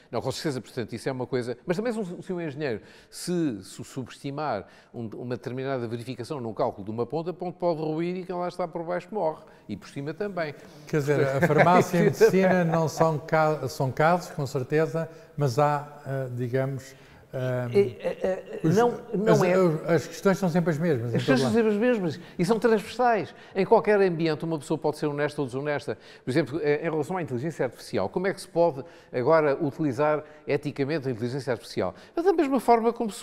Não, com certeza, portanto, isso é uma coisa... Mas também se um engenheiro se subestimar uma determinada verificação num cálculo de uma ponta pode ruir e quem lá está por baixo morre. E por cima também. Quer dizer, a farmácia e a medicina não são casos, com certeza, mas há, digamos... As questões são sempre as mesmas. As questões são sempre as mesmas e são transversais. Em qualquer ambiente uma pessoa pode ser honesta ou desonesta. Por exemplo, em relação à inteligência artificial, como é que se pode agora utilizar eticamente a inteligência artificial? Da mesma forma como se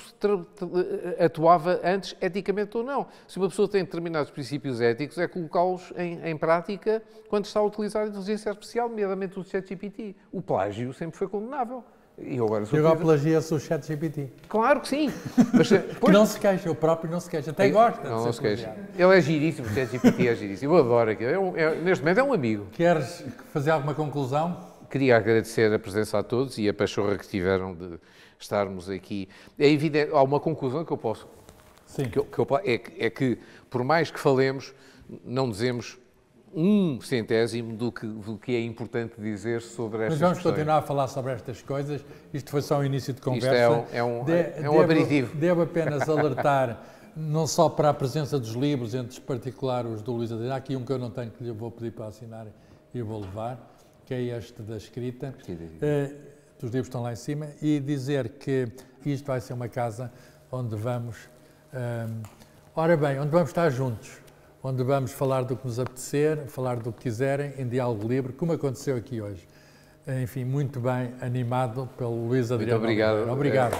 atuava antes, eticamente ou não. Se uma pessoa tem determinados princípios éticos, é colocá-los em prática quando está a utilizar a inteligência artificial, nomeadamente o ChatGPT. O plágio sempre foi condenável. E agora plagia-se o ChatGPT. Claro que sim. Mas, que não se queixa, o próprio não se queixa. Até gosta. Não se queixa. Ele é giríssimo, o ChatGPT é giríssimo. Eu adoro aquilo. Neste momento é um amigo. Queres fazer alguma conclusão? Queria agradecer a presença a todos e a pachorra que tiveram de estarmos aqui. É evidente, há uma conclusão que eu posso... Sim. É que, por mais que falemos, não dizemos 1/100 do que é importante dizer sobre estas Mas vamos questões. continuar a falar sobre estas coisas. Isto foi só um início de conversa. Isto é um aperitivo. Devo apenas alertar não só para a presença dos livros, entre particular os do Luís Adriano, há aqui um que eu não tenho, que lhe vou pedir para assinar e vou levar, que é este da escrita. Os livros estão lá em cima, e dizer que isto vai ser uma casa onde vamos, ora bem, onde vamos estar juntos, onde vamos falar do que nos apetecer, falar do que quiserem, em diálogo livre, como aconteceu aqui hoje. Enfim, muito bem animado pelo Luís Adriano. Muito obrigado. Obrigado.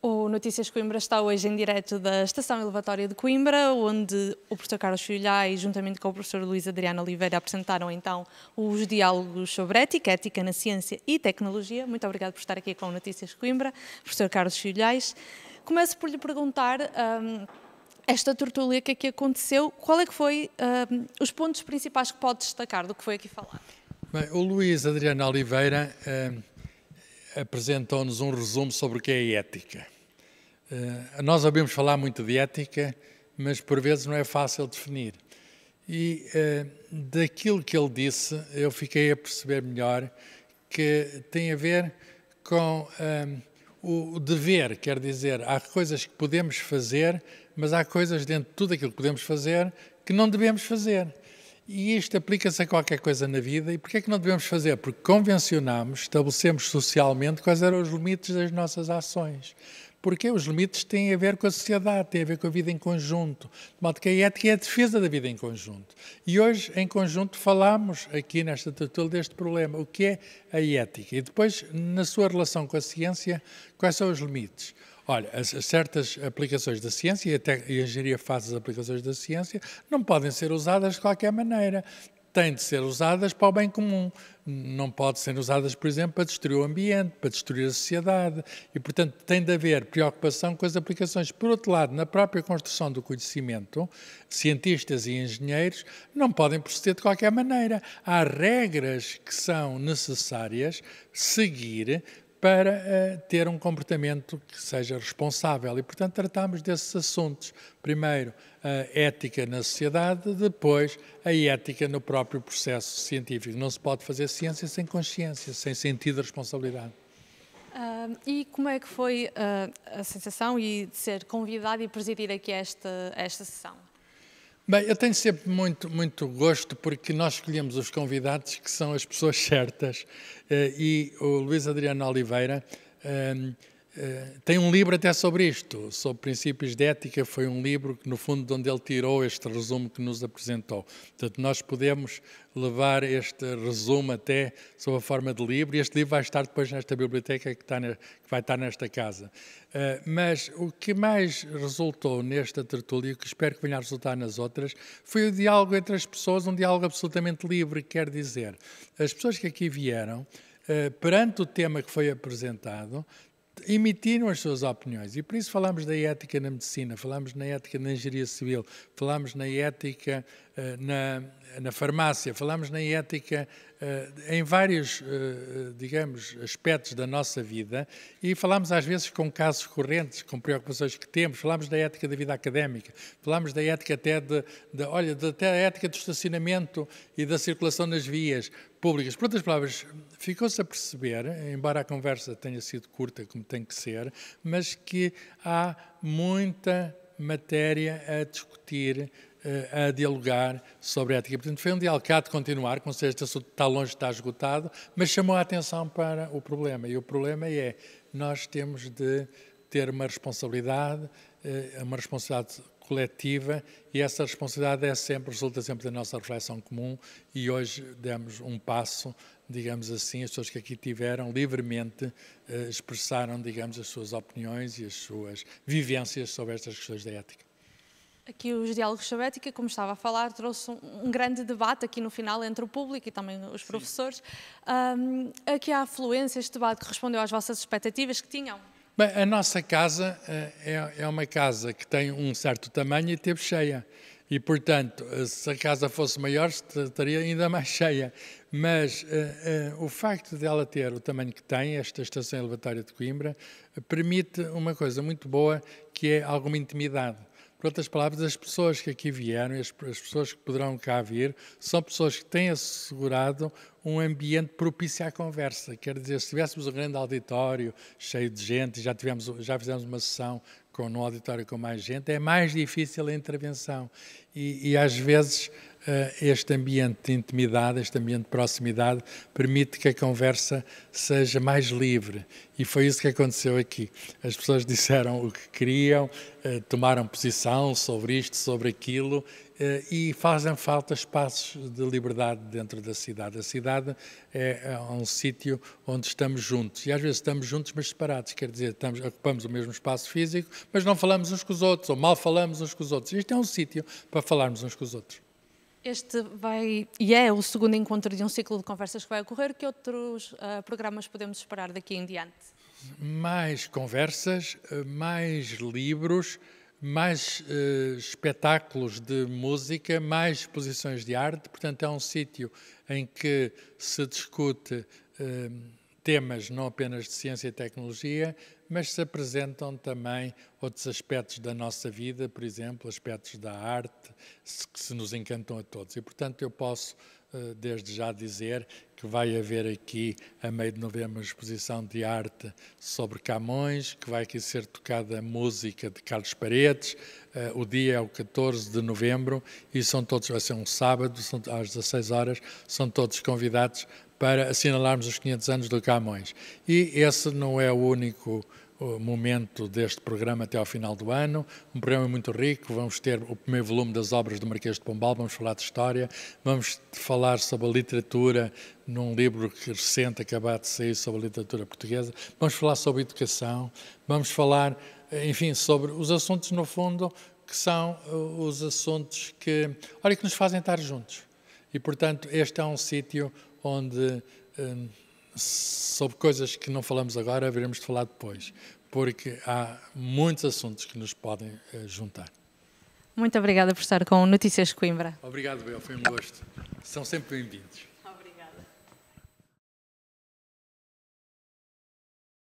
O Notícias Coimbra está hoje em direto da Estação Elevatória de Coimbra, onde o professor Carlos Filhais, juntamente com o professor Luís Adriano Oliveira, apresentaram então os diálogos sobre ética, ética na ciência e tecnologia. Muito obrigado por estar aqui com o Notícias Coimbra, professor Carlos Filhais. Começo por lhe perguntar, esta tertúlia que aqui aconteceu, qual é que foi os pontos principais que pode destacar do que foi aqui falado? Bem, o Luís Adriano Oliveira apresentou-nos um resumo sobre o que é ética. Nós ouvimos falar muito de ética, mas por vezes não é fácil definir. E daquilo que ele disse, eu fiquei a perceber melhor que tem a ver com o dever, quer dizer, há coisas que podemos fazer, mas há coisas dentro de tudo aquilo que podemos fazer que não devemos fazer. E isto aplica-se a qualquer coisa na vida. E porquê é que não devemos fazer? Porque convencionamos, estabelecemos socialmente quais eram os limites das nossas ações. Porque os limites têm a ver com a sociedade, têm a ver com a vida em conjunto. De modo que a ética é a defesa da vida em conjunto. E hoje, em conjunto, falamos aqui nesta tertúlia deste problema. O que é a ética? E depois, na sua relação com a ciência, quais são os limites? Olha, certas aplicações da ciência, e até a engenharia faz as aplicações da ciência, não podem ser usadas de qualquer maneira. Têm de ser usadas para o bem comum. Não podem ser usadas, por exemplo, para destruir o ambiente, para destruir a sociedade. E, portanto, tem de haver preocupação com as aplicações. Por outro lado, na própria construção do conhecimento, cientistas e engenheiros não podem proceder de qualquer maneira. Há regras que são necessárias seguir para ter um comportamento que seja responsável. E, portanto, tratamos desses assuntos. Primeiro, a ética na sociedade, depois, a ética no próprio processo científico. Não se pode fazer ciência sem consciência, sem sentido de responsabilidade. E como é que foi a sensação de ser convidado e presidir aqui esta sessão? Bem, eu tenho sempre muito gosto porque nós escolhemos os convidados que são as pessoas certas, e o Luís Adriano Oliveira tem um livro até sobre isto, sobre princípios de ética. Foi um livro que, no fundo, de onde ele tirou este resumo que nos apresentou. Portanto, nós podemos levar este resumo até sob a forma de livro, e este livro vai estar depois nesta biblioteca que vai estar nesta casa. Mas o que mais resultou nesta tertúlia, e o que espero que venha a resultar nas outras, foi o diálogo entre as pessoas, um diálogo absolutamente livre, quer dizer, as pessoas que aqui vieram, perante o tema que foi apresentado, emitiram as suas opiniões, e por isso falamos da ética na medicina, falamos na ética na engenharia civil, falamos na ética na farmácia, falamos na ética em vários, digamos, aspectos da nossa vida, e falamos às vezes com casos correntes, com preocupações que temos, falamos da ética da vida académica, falamos da ética até até a ética do estacionamento e da circulação nas vias públicas. Por outras palavras, ficou-se a perceber, embora a conversa tenha sido curta, como tem que ser, mas que há muita matéria a discutir, a dialogar sobre a ética. Portanto, foi um diálogo que há de continuar, com certeza este assunto está longe de estar esgotado, mas chamou a atenção para o problema. E o problema é, nós temos de ter uma responsabilidade coletiva, e essa responsabilidade resulta sempre da nossa reflexão comum, e hoje demos um passo, digamos assim, as pessoas que aqui tiveram livremente expressaram, digamos, as suas opiniões e as suas vivências sobre estas questões da ética. Aqui os diálogos sobre ética, como estava a falar, trouxe um grande debate aqui no final entre o público e também os professores. Aqui a afluência, este debate correspondeu às vossas expectativas que tinham? Bem, a nossa casa é uma casa que tem um certo tamanho e esteve cheia. E, portanto, se a casa fosse maior, estaria ainda mais cheia. Mas o facto de ela ter o tamanho que tem, esta Estação Elevatória de Coimbra, permite uma coisa muito boa, que é alguma intimidade. Por outras palavras, as pessoas que aqui vieram e as pessoas que poderão cá vir são pessoas que têm assegurado um ambiente propício à conversa. Quer dizer, se tivéssemos um grande auditório cheio de gente, já fizemos uma sessão num auditório com mais gente, é mais difícil a intervenção. E às vezes este ambiente de intimidade, este ambiente de proximidade, permite que a conversa seja mais livre. E foi isso que aconteceu aqui. As pessoas disseram o que queriam, tomaram posição sobre isto, sobre aquilo, e fazem falta espaços de liberdade dentro da cidade. A cidade é um sítio onde estamos juntos. E às vezes estamos juntos, mas separados. Quer dizer, ocupamos o mesmo espaço físico, mas não falamos uns com os outros, ou mal falamos uns com os outros. Isto é um sítio para falarmos uns com os outros. Este é o segundo encontro de um ciclo de conversas que vai ocorrer. Que outros programas podemos esperar daqui em diante? Mais conversas, mais livros, mais espetáculos de música, mais exposições de arte. Portanto, é um sítio em que se discute temas não apenas de ciência e tecnologia, mas se apresentam também outros aspectos da nossa vida, por exemplo, aspectos da arte, que se nos encantam a todos. E, portanto, eu posso, desde já, dizer que vai haver aqui, a meio de novembro, uma exposição de arte sobre Camões, que vai aqui ser tocada música de Carlos Paredes. O dia é o 14 de novembro e vai ser um sábado, às 16 horas, são todos convidados para assinalarmos os 500 anos do Camões. E esse não é o único momento deste programa até ao final do ano. Um programa muito rico. Vamos ter o primeiro volume das obras do Marquês de Pombal, vamos falar de história, vamos falar sobre a literatura num livro recente, acabado de sair, sobre a literatura portuguesa, vamos falar sobre educação, vamos falar, enfim, sobre os assuntos, no fundo, que são os assuntos que nos fazem estar juntos. E, portanto, este é um sítio onde, sobre coisas que não falamos agora, haveremos de falar depois, porque há muitos assuntos que nos podem juntar. Muito obrigada por estar com Notícias Coimbra. Obrigado, Bel, foi um gosto. São sempre bem-vindos.